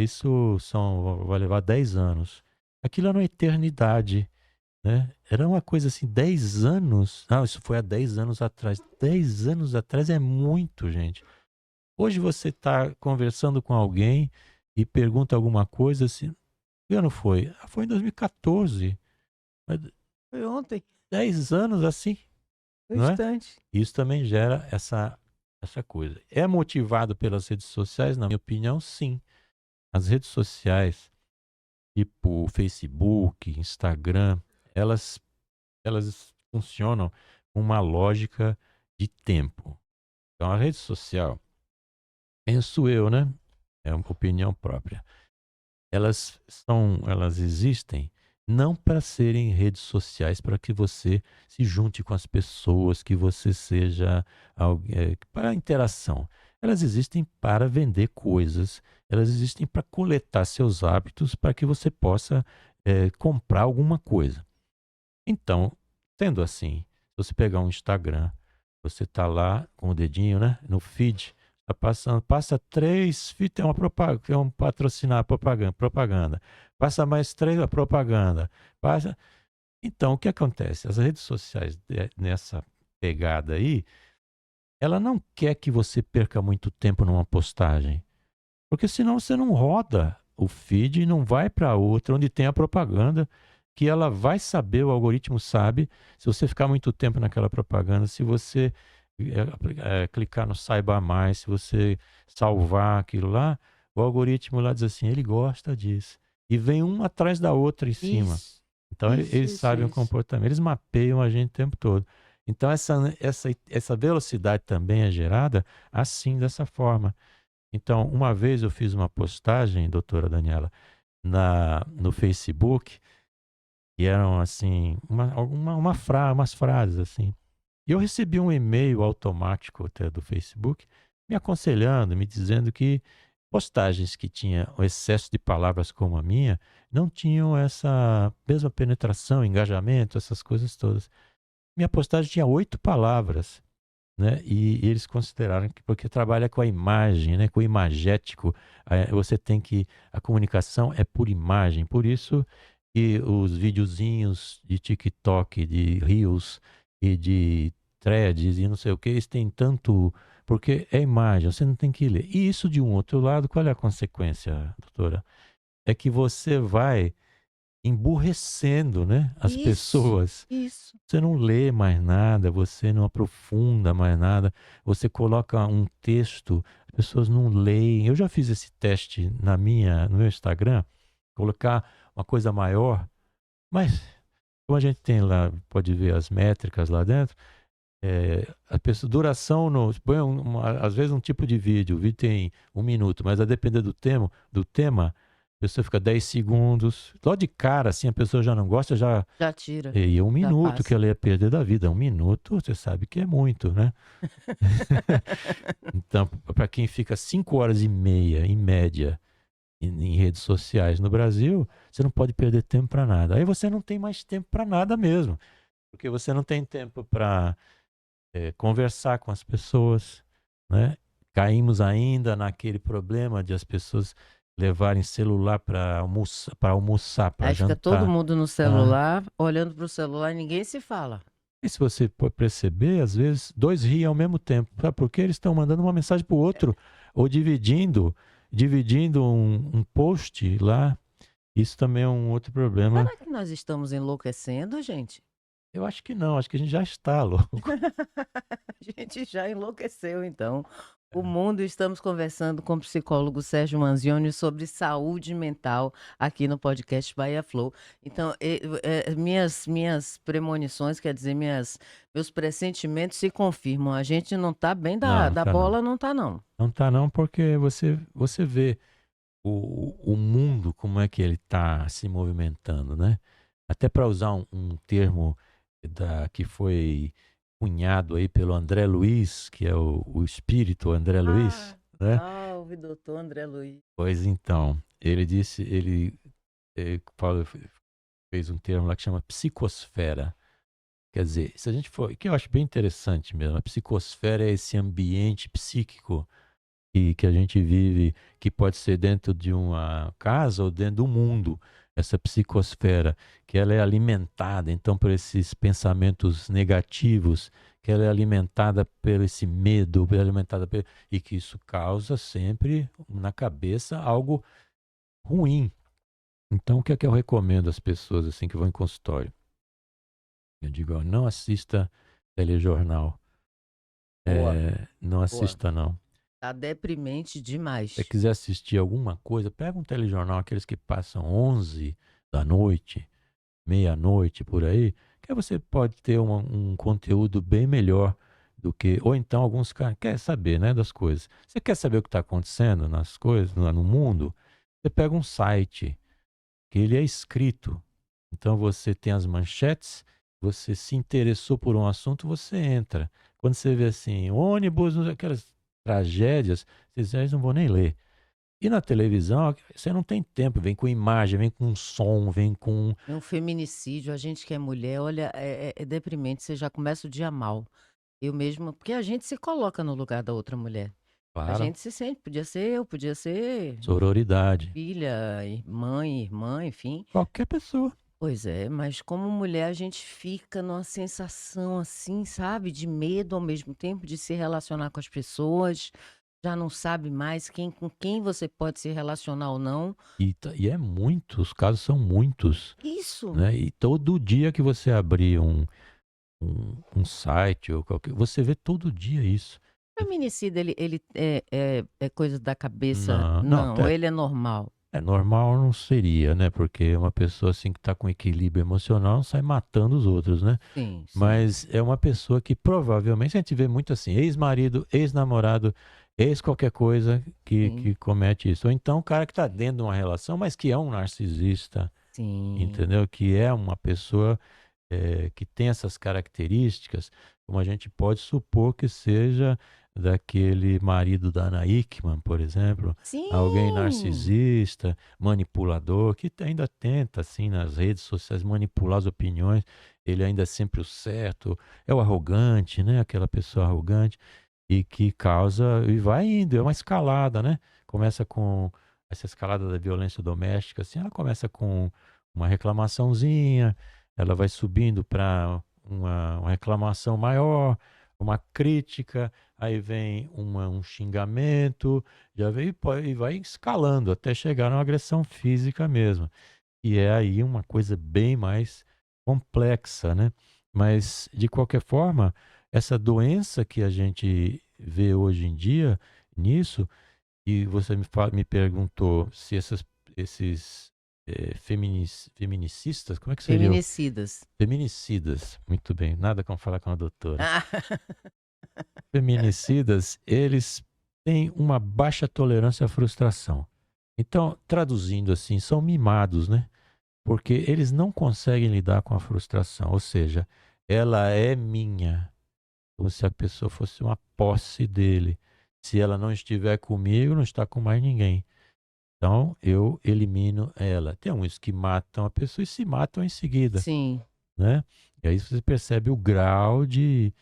vai levar 10 anos. Aquilo era uma eternidade, né? Era uma coisa assim, 10 anos. Ah, isso foi há 10 anos atrás. 10 anos atrás é muito, gente. Hoje você está conversando com alguém e pergunta alguma coisa assim. Que ano foi? Ah, foi em 2014. Mas Foi ontem, 10 anos assim, no não é? instante. Isso também gera essa coisa. É motivado pelas redes sociais? Na minha opinião, sim. As redes sociais, tipo Facebook, Instagram, elas elas funcionam com uma lógica de tempo. Então, a rede social, penso eu, né? É uma opinião própria. Elas existem não para serem redes sociais para que você se junte com as pessoas, que você seja para interação. Elas existem para vender coisas elas existem para coletar seus hábitos para que você possa comprar alguma coisa. Então, sendo assim, se você pegar um Instagram, você tá lá com o dedinho, né, no feed, tá passando, passa 3 feed, tem uma propaganda, tem um patrocinar propaganda. Passa mais 3 a propaganda. Passa. Então, o que acontece? As redes sociais nessa pegada aí, ela não quer que você perca muito tempo numa postagem, porque senão você não roda o feed e não vai para outra onde tem a propaganda, que ela vai saber, o algoritmo sabe, se você ficar muito tempo naquela propaganda, se você clicar no saiba mais, se você salvar aquilo lá, o algoritmo lá diz assim, ele gosta disso. E vem uma atrás da outra em cima. Isso, Então eles sabem o isso. comportamento, eles mapeiam a gente o tempo todo. Então essa velocidade também é gerada assim, dessa forma. Então, uma vez eu fiz uma postagem, doutora Daniela, no Facebook, e eram assim, umas frases assim. E eu recebi um e-mail automático até do Facebook, me aconselhando, me dizendo que postagens que tinham o excesso de palavras como a minha, não tinham essa mesma penetração, engajamento, essas coisas todas. Minha postagem tinha 8 palavras, né? E eles consideraram que porque trabalha com a imagem, né? Com o imagético, você tem que a comunicação é por imagem, por isso que os videozinhos de TikTok, de Reels e de Threads e não sei o que, eles têm tanto porque é imagem, você não tem que ler. E isso de um outro lado, qual é a consequência, doutora? É que você vai emburrecendo, né, as Isso, pessoas. isso. Você não lê mais nada, você não aprofunda mais nada, você coloca um texto, as pessoas não leem. Eu já fiz esse teste no meu Instagram, colocar uma coisa maior, mas como a gente tem lá, pode ver as métricas lá dentro, a pessoa, duração, põe às vezes um tipo de vídeo, o vídeo tem 1 minuto, mas a depender do tema, a pessoa fica 10 segundos. Logo de cara, assim, a pessoa já não gosta, já. Já tira, E é um já minuto que passa. ela ia perder da vida. 1 minuto, você sabe que é muito, né? Então, para quem fica 5 horas e meia, em média, em redes sociais no Brasil, você não pode perder tempo para nada. Aí você não tem mais tempo para nada mesmo, porque você não tem tempo para conversar com as pessoas, né? Caímos ainda naquele problema de as pessoas levarem celular para almoçar, para Aí fica todo jantar. mundo no Ah, celular, olhando pro celular e ninguém se fala. e se você for perceber, às vezes, dois riem ao mesmo tempo. Sabe por quê? Eles estão mandando uma mensagem para o outro, ou dividindo um post lá. Isso também é um outro problema. Será que nós estamos enlouquecendo, gente? Eu acho que não, acho que a gente já está louco. A gente já enlouqueceu, então. O mundo, estamos conversando com o psicólogo Sérgio Manzioni sobre saúde mental aqui no podcast Bahia Flow. Então, minhas premonições, quer dizer, meus pressentimentos se confirmam. A gente não está bem Não, da tá não. bola, não está não. Não tá não, porque você vê o mundo, como é que ele está se movimentando, né? Até para usar um termo que foi cunhado aí pelo André Luiz, que é o espírito André Luiz, né? Salve, doutor André Luiz. Pois então, ele disse, fez um termo lá que chama psicosfera. Quer dizer, se a gente for, que eu acho bem interessante mesmo, a psicosfera é esse ambiente psíquico que a gente vive, que pode ser dentro de uma casa ou dentro do mundo, essa psicosfera, que ela é alimentada, então, por esses pensamentos negativos, que ela é alimentada por esse medo, e que isso causa sempre na cabeça algo ruim. Então, o que é que eu recomendo às pessoas assim que vão em consultório? Eu digo, ó, não assista telejornal. Boa, Não boa. assista, não. Tá deprimente Se você demais. quiser assistir alguma coisa, pega um telejornal, aqueles que passam 11 da noite, meia-noite, por aí, que aí você pode ter um conteúdo bem melhor do que... Ou então alguns caras querem saber, né, das coisas. Você quer saber o que está acontecendo nas coisas, no mundo? Você pega um site, que ele é escrito. Então você tem as manchetes, você se interessou por um assunto, você entra. Quando você vê assim, ônibus, aquelas tragédias, vocês não vão nem ler. E na televisão, você não tem tempo, vem com imagem, vem com som, vem com. É um feminicídio, a gente que é mulher, olha, é deprimente, você já começa o dia mal. Eu mesma porque a gente se coloca no lugar da outra mulher. A Claro, gente se sente, podia ser eu, podia ser sororidade. filha, mãe, irmã, enfim. Qualquer pessoa. Pois é, mas como mulher a gente fica numa sensação assim, sabe, de medo ao mesmo tempo de se relacionar com as pessoas, já não sabe mais com quem você pode se relacionar ou não. E é muito, os casos são muitos, Isso. né? E todo dia que você abrir um site ou qualquer, você vê todo dia isso. O feminicídio ele é coisa da cabeça? Não, não, Não, ou ele é normal? é normal não seria, né? Porque uma pessoa assim que está com equilíbrio emocional não sai matando os outros, né? Sim, sim, Mas é uma pessoa que provavelmente a gente vê muito assim, ex-marido, ex-namorado, ex qualquer coisa sim, que comete isso. Ou então o cara que está dentro de uma relação, mas que é um narcisista, sim. entendeu? Que é uma pessoa que tem essas características, como a gente pode supor que seja daquele marido da Ana Hickman, por exemplo, alguém Sim! narcisista, manipulador, que ainda tenta, assim, nas redes sociais, manipular as opiniões, ele ainda é sempre o certo, é o arrogante, né? Aquela pessoa arrogante, e que causa, e vai indo, é uma escalada, né? Começa com essa escalada da violência doméstica, assim, ela começa com uma reclamaçãozinha, ela vai subindo para uma reclamação maior, uma crítica, aí vem um xingamento, já vem e vai escalando até chegar numa agressão física mesmo. E é aí uma coisa bem mais complexa, né? Mas, de qualquer forma, essa doença que a gente vê hoje em dia nisso, e você me perguntou se esses feminicistas, como é que seria? Feminicidas. Feminicidas, muito bem, nada como falar com a doutora. Ah, Feminicidas, eles têm uma baixa tolerância à frustração. Então, traduzindo assim, são mimados, né? Porque eles não conseguem lidar com a frustração, ou seja, ela é minha, como se a pessoa fosse uma posse dele. Se ela não estiver comigo, não está com mais ninguém. Então, eu elimino ela. Tem uns que matam a pessoa e se matam em seguida, sim. né? E aí você percebe o grau de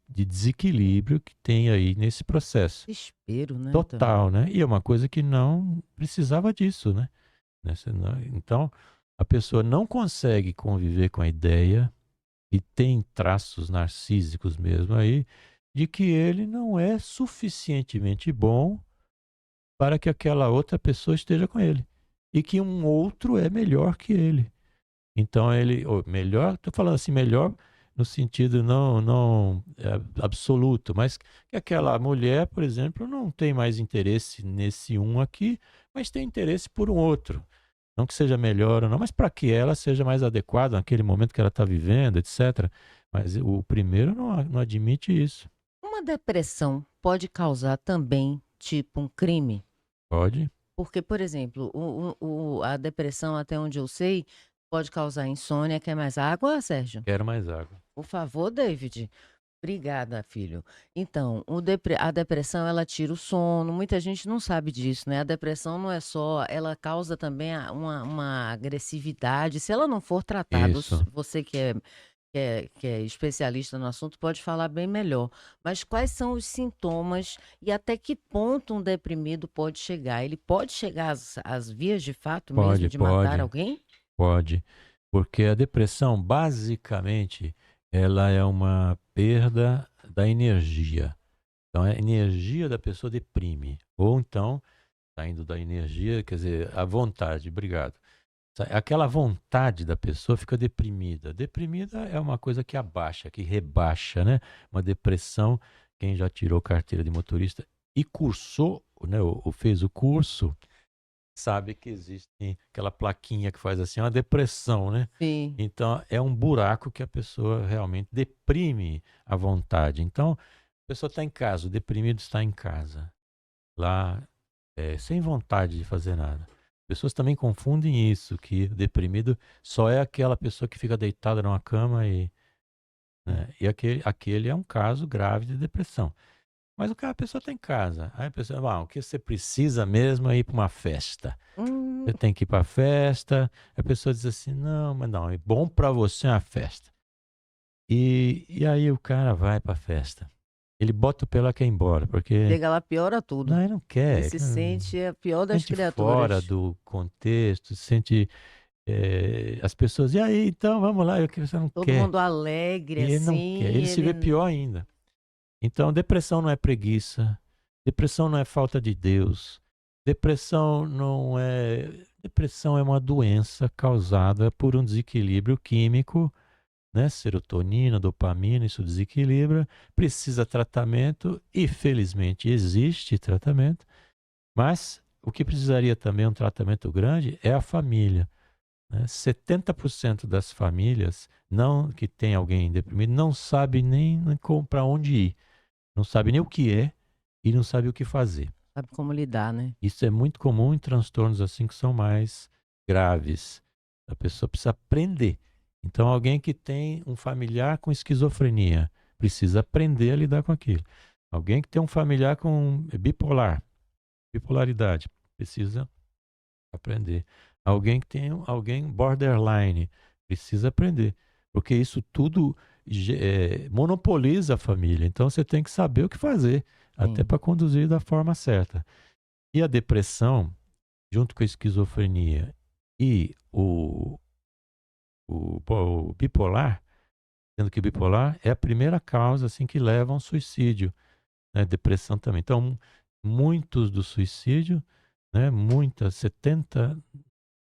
desequilíbrio que tem aí nesse processo. Desespero, né, Total, também. né? E é uma coisa que não precisava disso, né? Então, a pessoa não consegue conviver com a ideia, e tem traços narcísicos mesmo aí, de que ele não é suficientemente bom para que aquela outra pessoa esteja com ele. E que um outro é melhor que ele. Então ele, ou melhor, estou falando assim, melhor no sentido não absoluto, mas que aquela mulher, por exemplo, não tem mais interesse nesse um aqui, mas tem interesse por um outro. Não que seja melhor ou não, mas para que ela seja mais adequada naquele momento que ela está vivendo, etc. Mas o primeiro não admite isso. Uma depressão pode causar também, tipo, um crime? Pode? Porque, por exemplo, a depressão, até onde eu sei, pode causar insônia. Quer mais água, Sérgio? Quero mais água. Por favor, David. Obrigada, filho. Então, a depressão, ela tira o sono. Muita gente não sabe disso, né? A depressão não é só, ela causa também uma agressividade. Se ela não for tratada, Isso. você que é especialista no assunto pode falar bem melhor. Mas quais são os sintomas e até que ponto um deprimido pode chegar? Ele pode chegar às vias de fato mesmo Pode, de matar pode, alguém? pode. Porque a depressão, basicamente, ela é uma perda da energia. Então, a energia da pessoa deprime. Ou então, saindo da energia, quer dizer, a vontade, obrigado. Aquela vontade da pessoa fica deprimida. Deprimida é uma coisa que abaixa, que rebaixa, né? Uma depressão, quem já tirou carteira de motorista e cursou, né, ou fez o curso, sabe que existe aquela plaquinha que faz assim, uma depressão, né? Sim. Então, é um buraco que a pessoa realmente deprime a vontade. Então, a pessoa está em casa, o deprimido está em casa, lá, sem vontade de fazer nada. Pessoas também confundem isso, que o deprimido só é aquela pessoa que fica deitada numa cama e, né, e aquele é um caso grave de depressão. Mas a pessoa está em casa. Aí a pessoa, o que você precisa mesmo é ir para uma festa. Hum, Você tem que ir para a festa. A pessoa diz assim, não, mas não, é bom para você a festa. E aí o cara vai para a festa. Ele bota o pé lá e quer ir embora, porque chega lá, piora tudo. não, ele não Ele quer. se sente a pior Se das sente fora criaturas. do contexto, se sente as pessoas, e aí, então, vamos lá, o que você não Todo quer? mundo alegre, E ele não quer, assim, ele se vê ele... pior ainda. Então, depressão não é preguiça, depressão não é falta de Deus, depressão é uma doença causada por um desequilíbrio químico, né? Serotonina, dopamina, isso desequilibra, precisa tratamento e felizmente existe tratamento, mas o que precisaria também um tratamento grande é a família, né? 70% das famílias não que tem alguém deprimido não sabe nem para onde ir, não sabe nem o que é e não sabe o que fazer. Sabe como lidar, né? Isso é muito comum em transtornos assim que são mais graves. A pessoa precisa aprender. Então, alguém que tem um familiar com esquizofrenia precisa aprender a lidar com aquilo. Alguém que tem um familiar com bipolaridade, precisa aprender. Alguém que tem alguém borderline precisa aprender, porque isso tudo monopoliza a família. Então você tem que saber o que fazer, até Sim. para conduzir da forma certa. E a depressão, junto com a esquizofrenia e o bipolar, sendo que bipolar é a primeira causa assim que leva a um suicídio, né? Depressão também. Então, muitos do suicídio, né? Muitas, 70,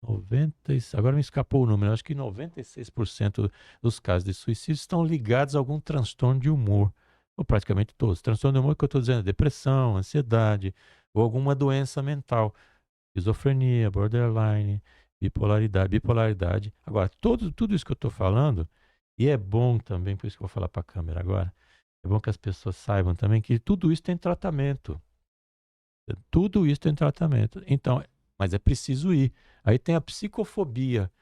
90, agora me escapou o número, acho que 96% dos casos de suicídio estão ligados a algum transtorno de humor, ou praticamente todos. Transtorno de humor que eu estou dizendo é depressão, ansiedade, ou alguma doença mental, esquizofrenia, borderline, bipolaridade. Agora, tudo isso que eu estou falando, e é bom também, por isso que eu vou falar para a câmera agora, é bom que as pessoas saibam também que tudo isso tem tratamento. Tudo isso tem tratamento. Então, mas é preciso ir. Aí tem a psicofobia,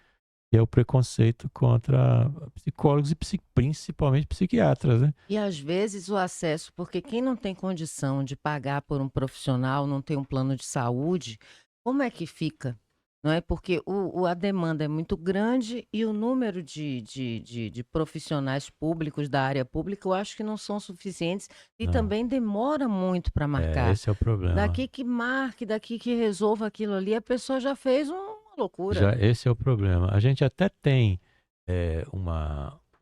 que é o preconceito contra psicólogos e principalmente psiquiatras, né? E às vezes o acesso, porque quem não tem condição de pagar por um profissional, não tem um plano de saúde, como é que fica? Não é? Porque a demanda é muito grande e o número de profissionais públicos da área pública eu acho que não são suficientes e Não. também demora muito para marcar. Esse é o problema. Daqui que marque, daqui que resolva aquilo ali, a pessoa já fez uma loucura. Esse é o problema. A gente até tem um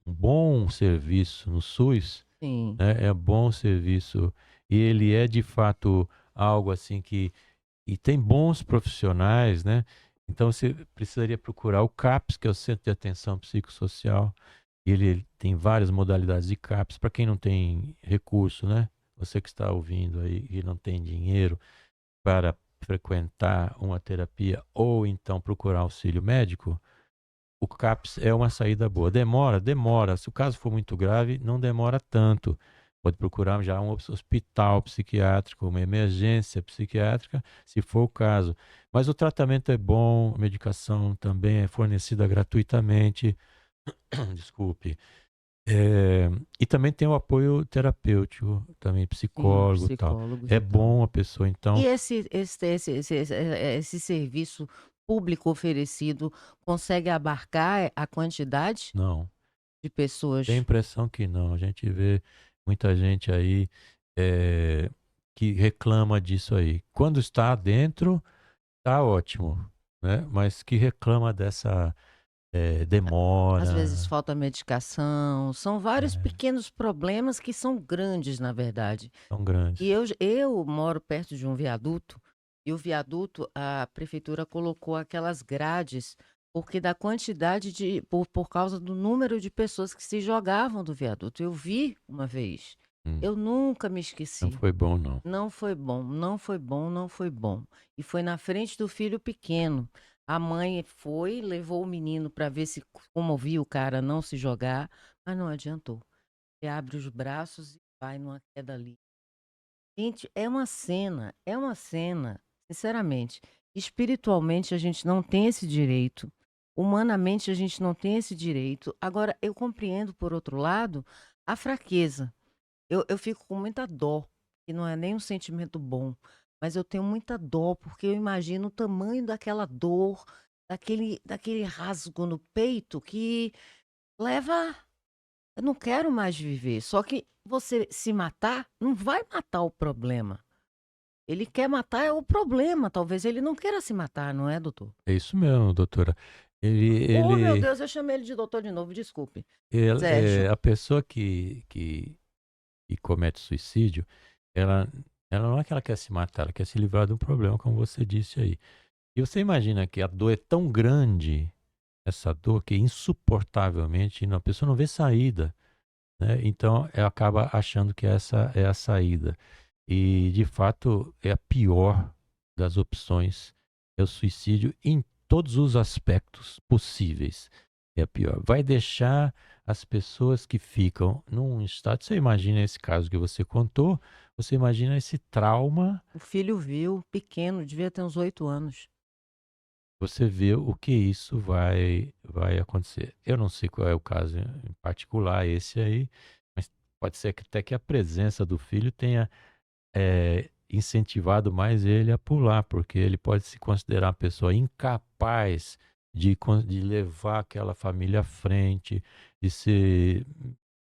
bom serviço no SUS, Sim. né? É bom serviço e ele é de fato algo assim que e tem bons profissionais, né? Então você precisaria procurar o CAPS, que é o Centro de Atenção Psicossocial. Ele tem várias modalidades de CAPS para quem não tem recurso, né? Você que está ouvindo aí e não tem dinheiro para frequentar uma terapia ou então procurar auxílio médico, o CAPS é uma saída boa. Demora. Se o caso for muito grave, não demora tanto. Pode procurar já um hospital psiquiátrico, uma emergência psiquiátrica, se for o caso. Mas o tratamento é bom, a medicação também é fornecida gratuitamente. Desculpe. E também tem o apoio terapêutico, também Sim, psicólogo e tal. psicólogos É e tal. bom a pessoa, E então, esse serviço público oferecido consegue abarcar a quantidade não. de Tem a pessoas? impressão que não. A gente vê muita gente aí que reclama disso aí. Quando está dentro, tá ótimo, né? Mas que reclama dessa Às vezes demora. falta medicação, são vários É, pequenos problemas que são grandes, na verdade. são E grandes. eu moro perto de um viaduto, e o viaduto, a prefeitura colocou aquelas grades, porque da quantidade por causa do número de pessoas que se jogavam do viaduto. Eu vi uma vez, Hum, eu nunca me não esqueci. foi bom, não. Não foi bom, não foi bom, não foi bom. E foi na frente do filho pequeno. A mãe foi, levou o menino para ver se comovia o cara a não se jogar, mas não adiantou. Ele abre os braços e vai numa queda ali. Gente, é uma cena, sinceramente. Espiritualmente a gente não tem esse direito. Humanamente a gente não tem esse direito. Agora, eu compreendo, por outro lado, a fraqueza. Eu fico com muita dó. e não é nem um sentimento bom, mas eu tenho muita dó, porque eu imagino o tamanho daquela dor, daquele rasgo no peito que leva. Eu não quero mais viver. Só que você se matar não vai matar o problema. Ele quer matar é o problema. Talvez ele não queira se matar, não é, doutor? É isso mesmo, doutora. Ele, Oh, meu ele, Deus, eu chamei ele de doutor de novo, desculpe. ele Sérgio. a pessoa que comete suicídio, ela, ela não é que ela quer se matar, ela quer se livrar de um problema, como você disse aí. E você imagina que a dor é tão grande, essa dor, que insuportavelmente a pessoa não vê saída, né? Então ela acaba achando que essa é a saída. E de fato é a pior das opções, é o suicídio em todos os aspectos possíveis. É a pior. Vai deixar as pessoas que ficam num estado. Você imagina esse caso que você contou, você imagina esse trauma. O filho viu, pequeno, devia ter uns 8 anos. Você vê o que isso vai acontecer. Eu não sei qual é o caso em particular, esse aí, mas pode ser que até que a presença do filho tenha incentivado mais ele a pular, porque ele pode se considerar uma pessoa incapaz de levar aquela família à frente, de ser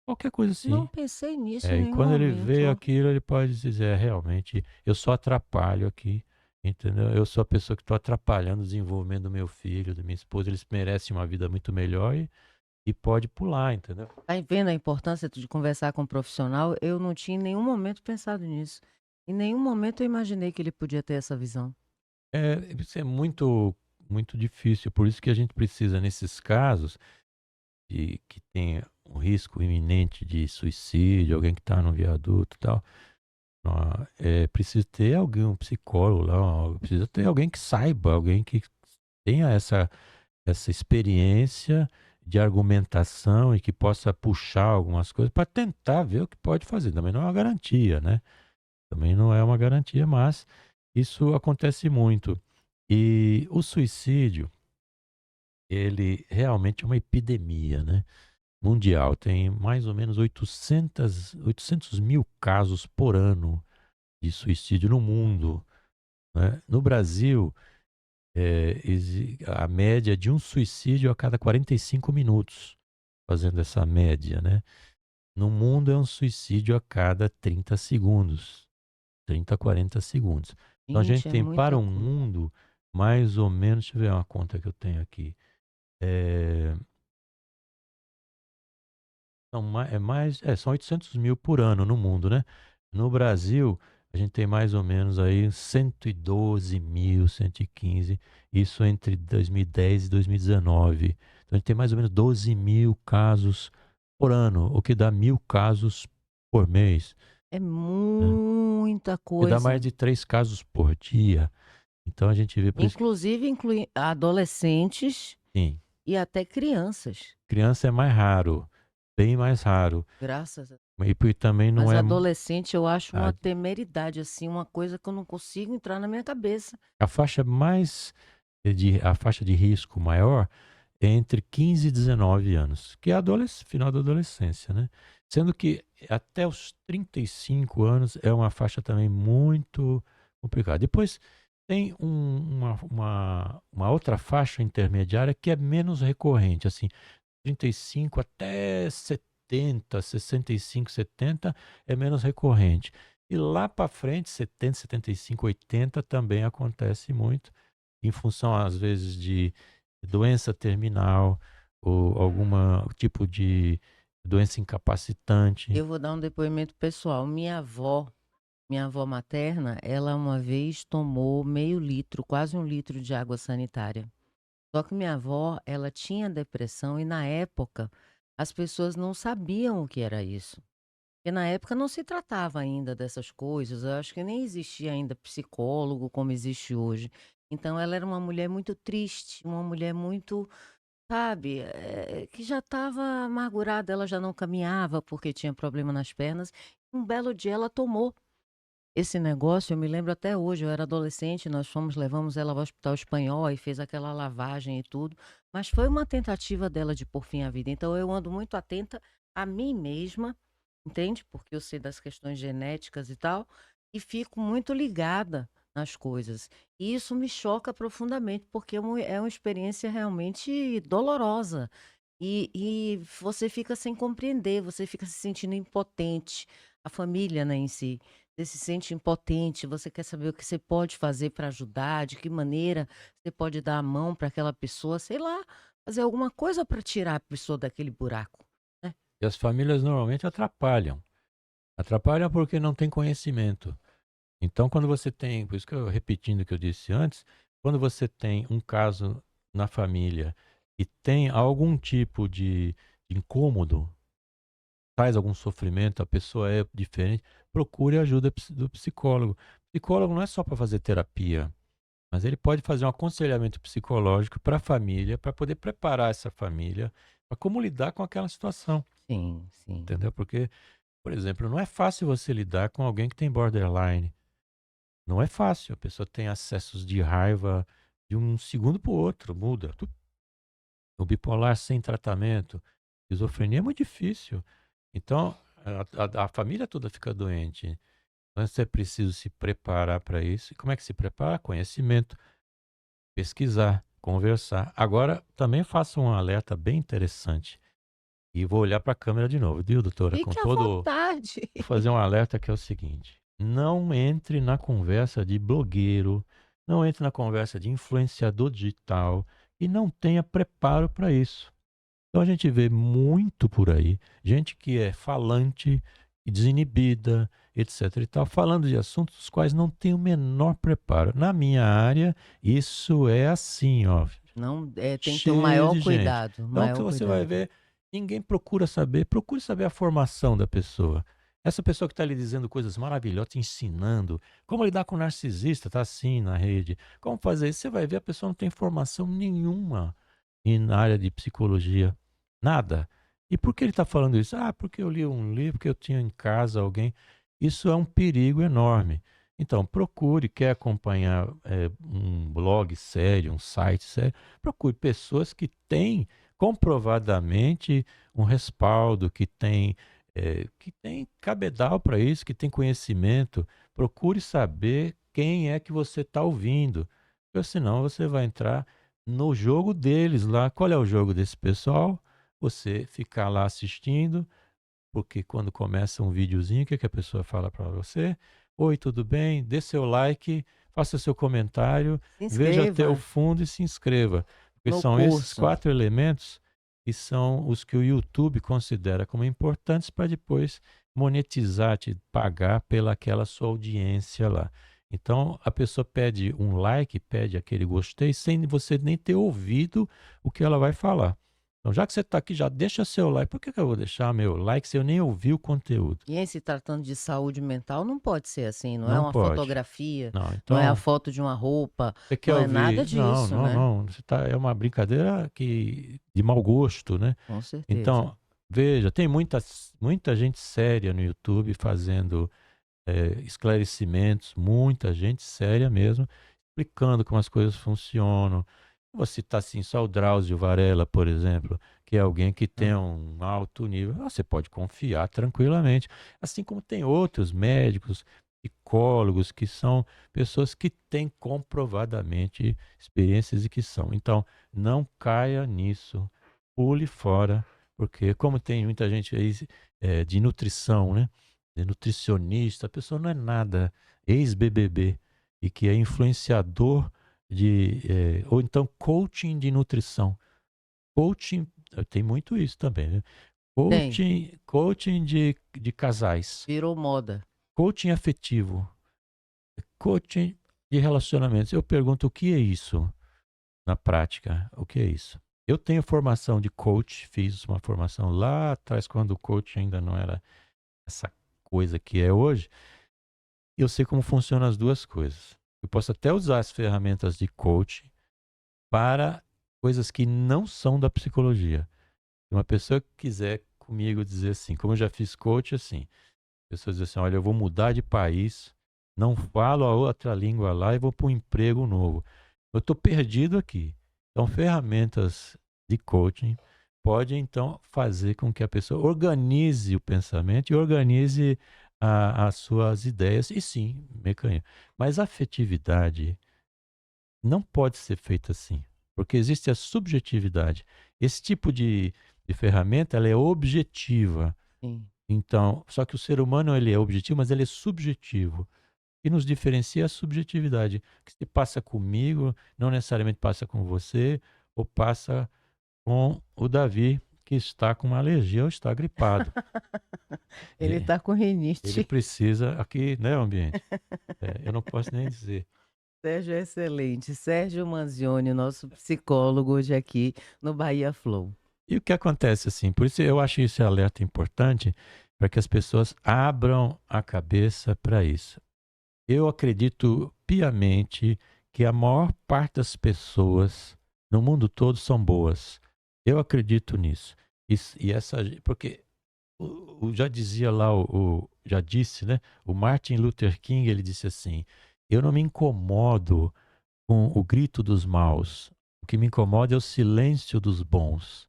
qualquer coisa Não assim. pensei nisso em E nenhum quando ele vê momento. aquilo, ele pode dizer: realmente, eu só atrapalho aqui, entendeu? Eu sou a pessoa que estou atrapalhando o desenvolvimento do meu filho, da minha esposa. Eles merecem uma vida muito melhor e pode pular, entendeu? Tá vendo a importância de conversar com um profissional? Eu não tinha em nenhum momento pensado nisso. Em nenhum momento eu imaginei que ele podia ter essa visão. Isso é muito, muito difícil. Por isso que a gente precisa, nesses casos, de que tem um risco iminente de suicídio, alguém que está no viaduto e tal, precisa ter alguém, um psicólogo lá, precisa ter alguém que saiba, alguém que tenha essa experiência de argumentação e que possa puxar algumas coisas para tentar ver o que pode fazer. Também não é uma garantia, né? Também não é uma garantia, mas isso acontece muito. E o suicídio, ele realmente é uma epidemia, né? Mundial. Tem mais ou menos 800 mil casos por ano de suicídio no mundo, né? No Brasil, a média de um suicídio a cada 45 minutos, fazendo essa média, né? No mundo é um suicídio a cada 30 segundos, 30 a 40 segundos. Então a gente Gente, é tem para muita o coisa. mundo mais ou menos, deixa eu ver uma conta que eu tenho aqui. É, são 800 mil por ano no mundo, né? No Brasil, a gente tem mais ou menos aí 112 mil, 115, isso entre 2010 e 2019. Então, a gente tem mais ou menos 12 mil casos por ano, o que dá 1.000 casos por mês, É né? muita Que dá mais coisa. de 3 casos por dia. Então, a gente vê por isso que, Inclusive inclui adolescentes sim, e até crianças. criança é mais raro, bem mais raro. Graças a E também não Mas é. adolescente eu acho uma a, temeridade, assim, uma coisa que eu não consigo entrar na minha cabeça. A faixa a faixa de risco maior é entre 15 e 19 anos, que é final da adolescência, né? Sendo que até os 35 anos é uma faixa também muito complicada. Depois tem uma outra faixa intermediária que é menos recorrente, assim, 35 até 70, 65, 70 é menos recorrente. E lá para frente, 70, 75, 80 também acontece muito, em função, às vezes, de doença terminal ou algum tipo de doença incapacitante. Eu vou dar um depoimento pessoal. Minha avó materna, ela uma vez tomou meio litro, quase 1 litro de água sanitária. Só que minha avó, ela tinha depressão e na época as pessoas não sabiam o que era isso. Porque na época não se tratava ainda dessas coisas, eu acho que nem existia ainda psicólogo como existe hoje. Então ela era uma mulher muito triste, uma mulher muito, sabe, que já estava amargurada, ela já não caminhava porque tinha problema nas pernas. Um belo dia ela tomou esse negócio, eu me lembro até hoje, eu era adolescente, nós levamos ela ao Hospital Espanhol e fez aquela lavagem e tudo, mas foi uma tentativa dela de pôr fim à vida. Então eu ando muito atenta a mim mesma, entende? Porque eu sei das questões genéticas e tal. e fico muito ligada nas coisas. E isso me choca profundamente, porque é uma experiência realmente dolorosa. E você fica sem compreender, você fica se sentindo impotente, a família, né, em si. Você se sente impotente, você quer saber o que você pode fazer para ajudar, de que maneira você pode dar a mão para aquela pessoa, sei lá, fazer alguma coisa para tirar a pessoa daquele buraco, né. E as famílias normalmente atrapalham. Atrapalham porque não tem conhecimento. Então, quando você tem, por isso que eu repetindo o que eu disse antes, quando você tem um caso na família e tem algum tipo de incômodo, faz algum sofrimento, a pessoa é diferente, procure a ajuda do psicólogo. O psicólogo não é só para fazer terapia, mas ele pode fazer um aconselhamento psicológico para a família, para poder preparar essa família para como lidar com aquela situação, Sim, sim. entendeu? Porque, por exemplo, não é fácil você lidar com alguém que tem borderline. Não é fácil, a pessoa tem acessos de raiva de um segundo para o outro, muda. O bipolar sem tratamento, esquizofrenia é muito difícil. Então, a família toda fica doente. Então, você é preciso se preparar para isso. E como é que se prepara? Conhecimento, pesquisar, conversar. Agora, também faço um alerta bem interessante. E vou olhar para a câmera de novo, viu, doutora? Com Fique à todo. vontade. Vou fazer um alerta que é o seguinte: não entre na conversa de blogueiro, não entre na conversa de influenciador digital e não tenha preparo para isso. Então a gente vê muito por aí, gente que é falante e desinibida, etc e tal, falando de assuntos dos quais não tem o menor preparo. Na minha área, isso é assim, ó, Não, tem que ter o cheio maior de gente. cuidado, Então, o que maior você vai cuidado. ver, ninguém procura saber, procure saber a formação da pessoa. Essa pessoa que está lhe dizendo coisas maravilhosas, te ensinando como lidar com o narcisista, tá assim na rede, como fazer isso, você vai ver a pessoa não tem formação nenhuma na área de psicologia, nada. E por que ele está falando isso? Ah, porque eu li um livro, porque eu tinha em casa alguém. Isso é um perigo enorme. Então, procure, quer acompanhar um blog sério, um site sério, procure pessoas que têm comprovadamente um respaldo, que tem cabedal para isso, que tem conhecimento. Procure saber quem é que você está ouvindo, porque senão você vai entrar no jogo deles lá. Qual é o jogo desse pessoal? Você ficar lá assistindo, porque quando começa um videozinho, o que que a pessoa fala para você? Oi, tudo bem? Dê seu like, faça seu comentário, Se veja até o inscreva fundo e se inscreva. Porque no são esses curso. 4 elementos que são os que o YouTube considera como importantes para depois monetizar, te pagar pelaquela sua audiência lá. Então, a pessoa pede um like, pede aquele gostei, sem você nem ter ouvido o que ela vai falar. Então, já que você está aqui, já deixa seu like. Por que que eu vou deixar meu like se eu nem ouvi o conteúdo? E em se tratando de saúde mental, não pode ser assim, não é Não uma pode. fotografia, Não, não é a então, foto de uma roupa, você quer não é nada ouvir? Não, disso, não, né. não. É uma brincadeira de mau gosto, né? Com certeza. Então, veja, tem muita gente séria no YouTube fazendo esclarecimentos, muita gente séria mesmo, explicando como as coisas funcionam. Vou citar assim, só o Drauzio Varela, por exemplo, que é alguém que tem Hum. um alto nível, você pode confiar tranquilamente. Assim como tem outros médicos, psicólogos, que são pessoas que têm comprovadamente experiências e que são. Então, não caia nisso, pule fora, porque como tem muita gente aí de nutrição, né? De nutricionista, a pessoa não é nada, ex-BBB, e que é influenciador ou então coaching de nutrição. Coaching, tem muito isso também, né? Tem, Coaching de casais, virou moda. coaching afetivo, coaching de relacionamentos. Eu pergunto o que é isso na prática? O que é isso? Eu tenho formação de coach, fiz uma formação lá atrás, quando o coach ainda não era essa coisa que é hoje. Eu sei como funcionam as duas coisas. Eu posso até usar as ferramentas de coaching para coisas que não são da psicologia. Se uma pessoa que quiser comigo dizer assim, como eu já fiz coach assim, pessoas dizem assim, olha, eu vou mudar de país, não falo a outra língua lá e vou para um emprego novo. Eu estou perdido aqui. Então, ferramentas de coaching podem, então, fazer com que a pessoa organize o pensamento e organize as suas ideias, e sim, mecanismo. Mas a afetividade não pode ser feita assim, porque existe a subjetividade. Esse tipo de ferramenta, ela é objetiva. Sim. Então, só que o ser humano, ele é objetivo, mas ele é subjetivo. E nos diferencia a subjetividade. O que se passa comigo, não necessariamente passa com você, ou passa com o Davi, que está com uma alergia ou está gripado. Ele É, está com ele rinite. precisa, aqui, né, o ambiente? Eu não posso nem dizer. Sérgio é excelente. Sérgio Manzioni, nosso psicólogo hoje aqui no Bahia Flow. E o que acontece assim? Por isso eu acho esse alerta importante, para que as pessoas abram a cabeça para isso. Eu acredito piamente que a maior parte das pessoas no mundo todo são boas. Eu acredito nisso. Porque já dizia lá, já disse, né? O Martin Luther King, ele disse assim: eu não me incomodo com o grito dos maus. O que me incomoda é o silêncio dos bons.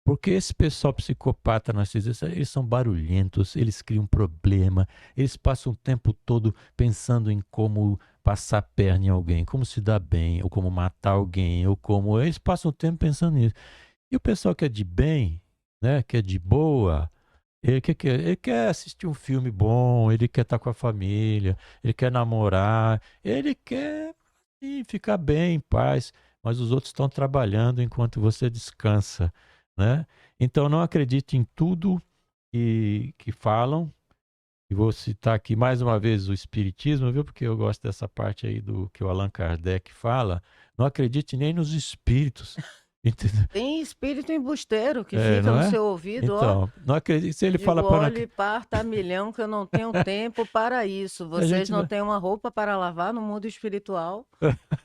Porque esse pessoal psicopata, narcisista, eles são barulhentos, eles criam problema, eles passam o tempo todo pensando em como passar a perna em alguém, como se dar bem, ou como matar alguém, ou como... Eles passam o tempo pensando nisso. E o pessoal que é de bem, né, que é de boa, ele quer assistir um filme bom, ele quer estar com a família, ele quer namorar, ele quer sim, ficar bem, em paz, mas os outros estão trabalhando enquanto você descansa, né? Então não acredite em tudo que falam. E vou citar aqui mais uma vez o Espiritismo, viu? Porque eu gosto dessa parte aí do que o Allan Kardec fala. Não acredite nem nos espíritos, entendeu? Tem espírito embusteiro que É, fica não no é? seu ouvido, ó. Então, não acredite. Se Eu ele digo, fala para olhe, parta a milhão, que eu não tenho tempo para isso. a Vocês gente não não... têm uma roupa para lavar no mundo espiritual.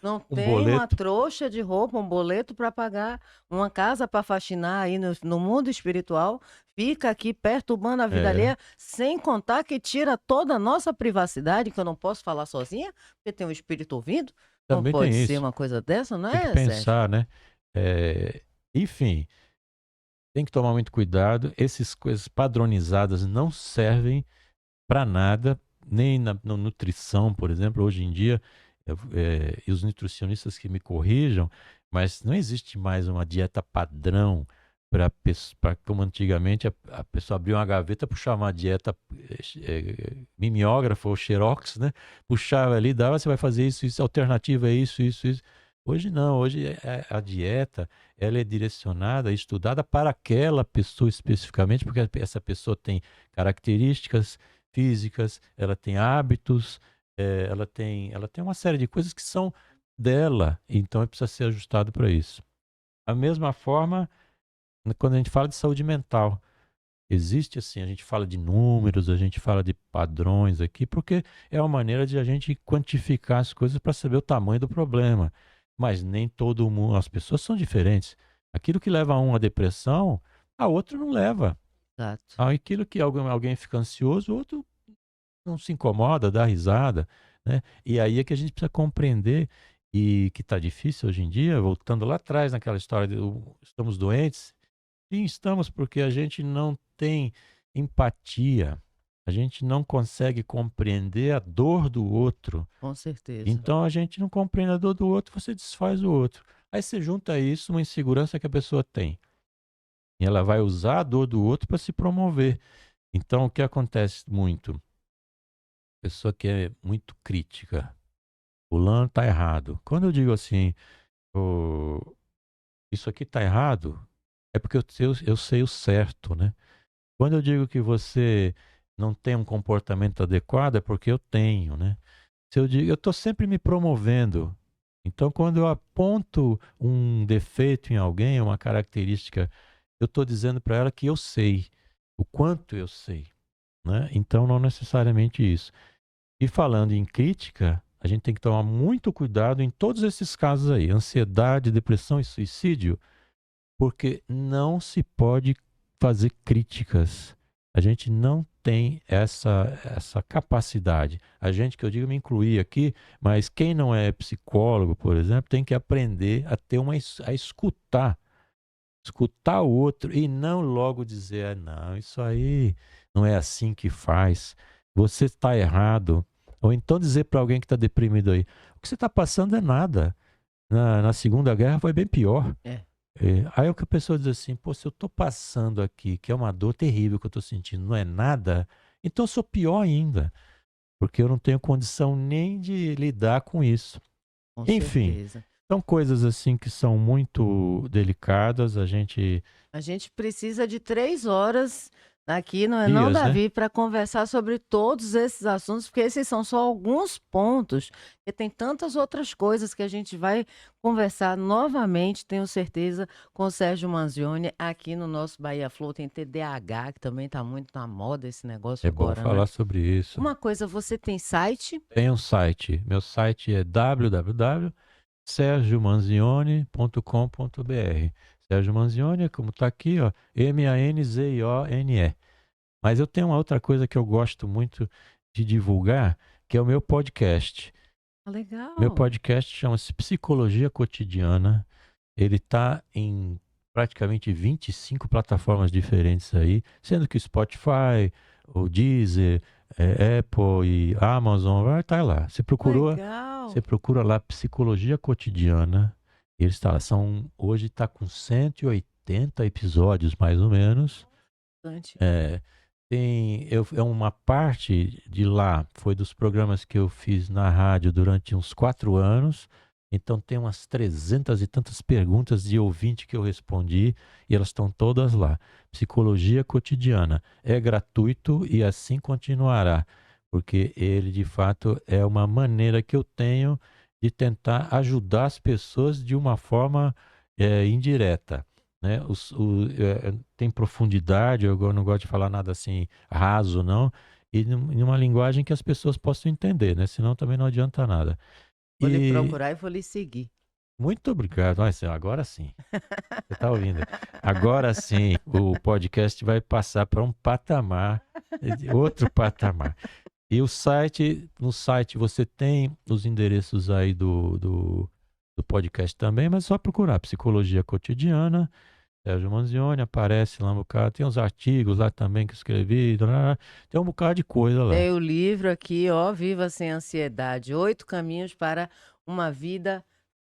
Não um tem uma boleto. trouxa de roupa, um boleto para pagar, uma casa para faxinar aí no mundo espiritual. Fica aqui perturbando a vida É, alheia, sem contar que tira toda a nossa privacidade, que eu não posso falar sozinha, porque tem um espírito ouvindo. Não também pode tem ser isso. uma coisa dessa, não Tem que é, Sérgio? pensar, né? Enfim, tem que tomar muito cuidado. Essas coisas padronizadas não servem para nada, nem na nutrição, por exemplo. Hoje em dia, e os nutricionistas que me corrijam, mas não existe mais uma dieta padrão para como antigamente a pessoa abria uma gaveta, puxava uma dieta mimeógrafa ou xerox, né? Puxava ali, dava, você vai fazer isso, isso, a alternativa é isso, isso, isso. Hoje não, hoje a dieta ela é direcionada, estudada para aquela pessoa especificamente, porque essa pessoa tem características físicas, ela tem hábitos, ela tem uma série de coisas que são dela, então precisa ser ajustado para isso. Da mesma forma, quando a gente fala de saúde mental, existe assim, a gente fala de números, a gente fala de padrões aqui, porque é uma maneira de a gente quantificar as coisas para saber o tamanho do problema. Mas nem todo mundo, as pessoas são diferentes. Aquilo que leva a um à depressão, a outro não leva. Exato. Aquilo que alguém fica ansioso, o outro não se incomoda, dá risada, né? E aí é que a gente precisa compreender e que está difícil hoje em dia, voltando lá atrás naquela história de estamos doentes. Sim, estamos porque a gente não tem empatia, a gente não consegue compreender a dor do outro. Com certeza. Então a gente não compreende a dor do outro, você desfaz o outro. Aí você junta a isso uma insegurança que a pessoa tem. E ela vai usar a dor do outro para se promover. Então o que acontece muito? Pessoa que é muito crítica. Fulano tá errado. Quando eu digo assim, "Ô, isso aqui tá errado, é porque eu sei o certo, né? Quando eu digo que você não tem um comportamento adequado, é porque eu tenho, né? Se eu digo, eu estou sempre me promovendo. Então, quando eu aponto um defeito em alguém, uma característica, eu estou dizendo para ela que eu sei, o quanto eu sei, né? Então, não necessariamente isso. E falando em crítica, a gente tem que tomar muito cuidado em todos esses casos aí, ansiedade, depressão e suicídio, porque não se pode fazer críticas. A gente não tem essa capacidade. A gente, que eu digo, me incluir aqui, mas quem não é psicólogo, por exemplo, tem que aprender a ter a escutar o outro e não logo dizer, não, isso aí não é assim que faz. você está errado. Ou então dizer para alguém que está deprimido aí, o que você está passando é nada. Na Segunda Guerra foi bem pior. É. Aí o que a pessoa diz assim, pô, se eu estou passando aqui, que é uma dor terrível que eu estou sentindo, não é nada, então eu sou pior ainda, porque eu não tenho condição nem de lidar com isso. Com Enfim, certeza. são coisas assim que são muito delicadas, A gente precisa de 3 horas aqui, não é não, dias, né? Davi, para conversar sobre todos esses assuntos, porque esses são só alguns pontos, e tem tantas outras coisas que a gente vai conversar novamente, tenho certeza, com o Sérgio Manzioni aqui no nosso Bahia Flow. Tem TDAH, que também está muito na moda esse negócio É bom agora, né? falar sobre isso. Uma coisa, você tem site? Tem um site, meu site é www.sergiomanzione.com.br. Sérgio Manzioni é como está aqui, ó, Manzione. Mas eu tenho uma outra coisa que eu gosto muito de divulgar, que é o meu podcast. Meu Legal. podcast chama-se Psicologia Cotidiana. Ele está em praticamente 25 plataformas diferentes aí, sendo que Spotify, o Deezer, Apple e Amazon vai estar lá. Legal. Você procura lá Psicologia Cotidiana. Ele está, hoje está com 180 episódios, mais ou menos. Bastante. É uma parte de lá, foi dos programas que eu fiz na rádio durante uns 4 anos. Então tem umas 300 e tantas perguntas de ouvinte que eu respondi e elas estão todas lá. Psicologia Cotidiana. É gratuito e assim continuará, porque ele de fato é uma maneira que eu tenho de tentar ajudar as pessoas de uma forma indireta. Né? Tem profundidade, eu não gosto de falar nada assim raso, não, e numa linguagem que as pessoas possam entender, né? Senão também não adianta nada. Vou lhe E procurar e vou lhe seguir. muito obrigado. Olha, agora sim. Você está ouvindo? Agora sim, o podcast vai passar para um patamar, outro patamar. E no site você tem os endereços aí do podcast também, mas é só procurar Psicologia Cotidiana, Sérgio Manzioni, aparece lá um bocado. Tem uns artigos lá também que eu escrevi, tem um bocado de coisa lá. Tem o livro aqui, ó, Viva Sem Ansiedade, 8 caminhos para uma vida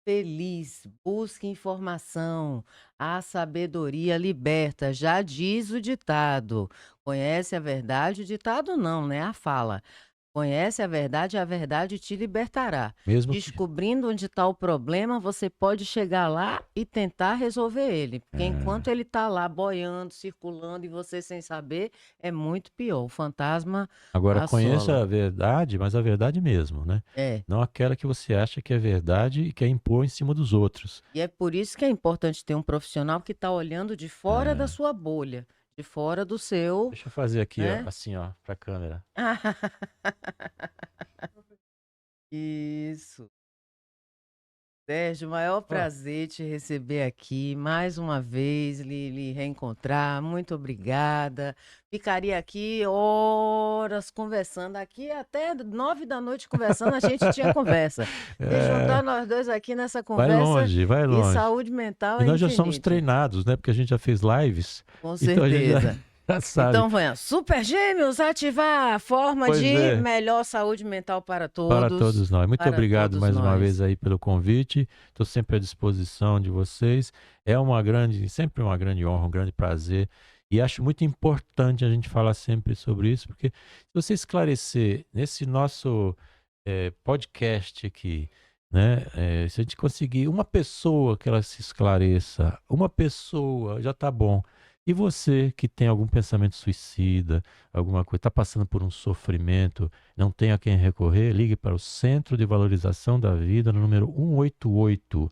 feliz. Busque informação, a sabedoria liberta, já diz o ditado. Conhece a verdade? O ditado não, né? A fala. Conhece a verdade te libertará. Mesmo que. Descobrindo onde está o problema, você pode chegar lá e tentar resolver ele. Porque enquanto ele está lá boiando, circulando e você sem saber, é muito pior. O fantasma Agora, conheça assola. a verdade, mas a verdade mesmo, né? É. Não aquela que você acha que é verdade e quer impor em cima dos outros. E é por isso que é importante ter um profissional que está olhando de fora da É. sua bolha, de fora do seu, Deixa eu fazer aqui, ó, né? assim, ó, para a câmera. Isso. Sérgio, maior Ó, prazer te receber aqui mais uma vez, lhe reencontrar. Muito obrigada. Ficaria aqui horas conversando, aqui até 9 da noite conversando, a gente tinha conversa. Se juntar nós dois aqui nessa vai conversa, longe, vai e longe. saúde mental E é nós já somos infinita. treinados, né? Porque a gente já fez lives. Com Então a gente certeza. já sabe. Então, venha, Super Gêmeos, ativar a forma Pois de é. melhor saúde mental para Para todos nós. Muito para obrigado todos mais uma nós. vez aí pelo convite. Estou sempre à disposição de vocês. É sempre uma grande honra, um grande prazer. E acho muito importante a gente falar sempre sobre isso, porque se você esclarecer nesse nosso podcast aqui, né? Se a gente conseguir uma pessoa que ela se esclareça, uma pessoa já está bom. E você que tem algum pensamento suicida, alguma coisa, está passando por um sofrimento, não tem a quem recorrer, ligue para o Centro de Valorização da Vida, no número 188,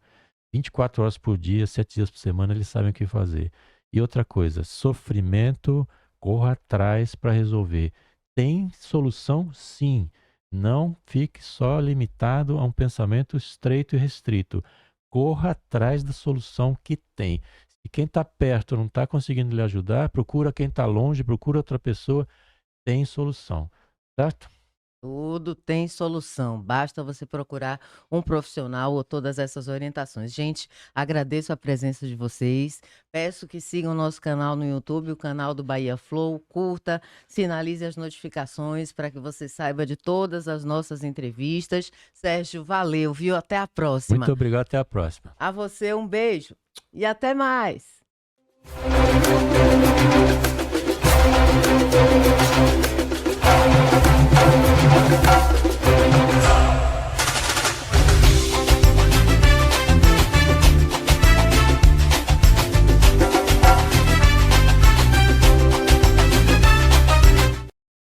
24 horas por dia, 7 dias por semana, eles sabem o que fazer. E outra coisa, sofrimento, corra atrás para resolver. Tem solução? Sim. Não fique só limitado a um pensamento estreito e restrito. Corra atrás da solução que tem. E quem está perto não está conseguindo lhe ajudar, procura quem está longe, procura outra pessoa, tem solução, certo? Tudo tem solução, basta você procurar um profissional ou todas essas orientações. Gente, agradeço a presença de vocês. Peço que sigam o nosso canal no YouTube, o canal do Bahia Flow. Curta, sinalize as notificações para que você saiba de todas as nossas entrevistas. Sérgio, valeu, viu? Até a próxima. Muito obrigado, até a próxima. A você um beijo e até mais.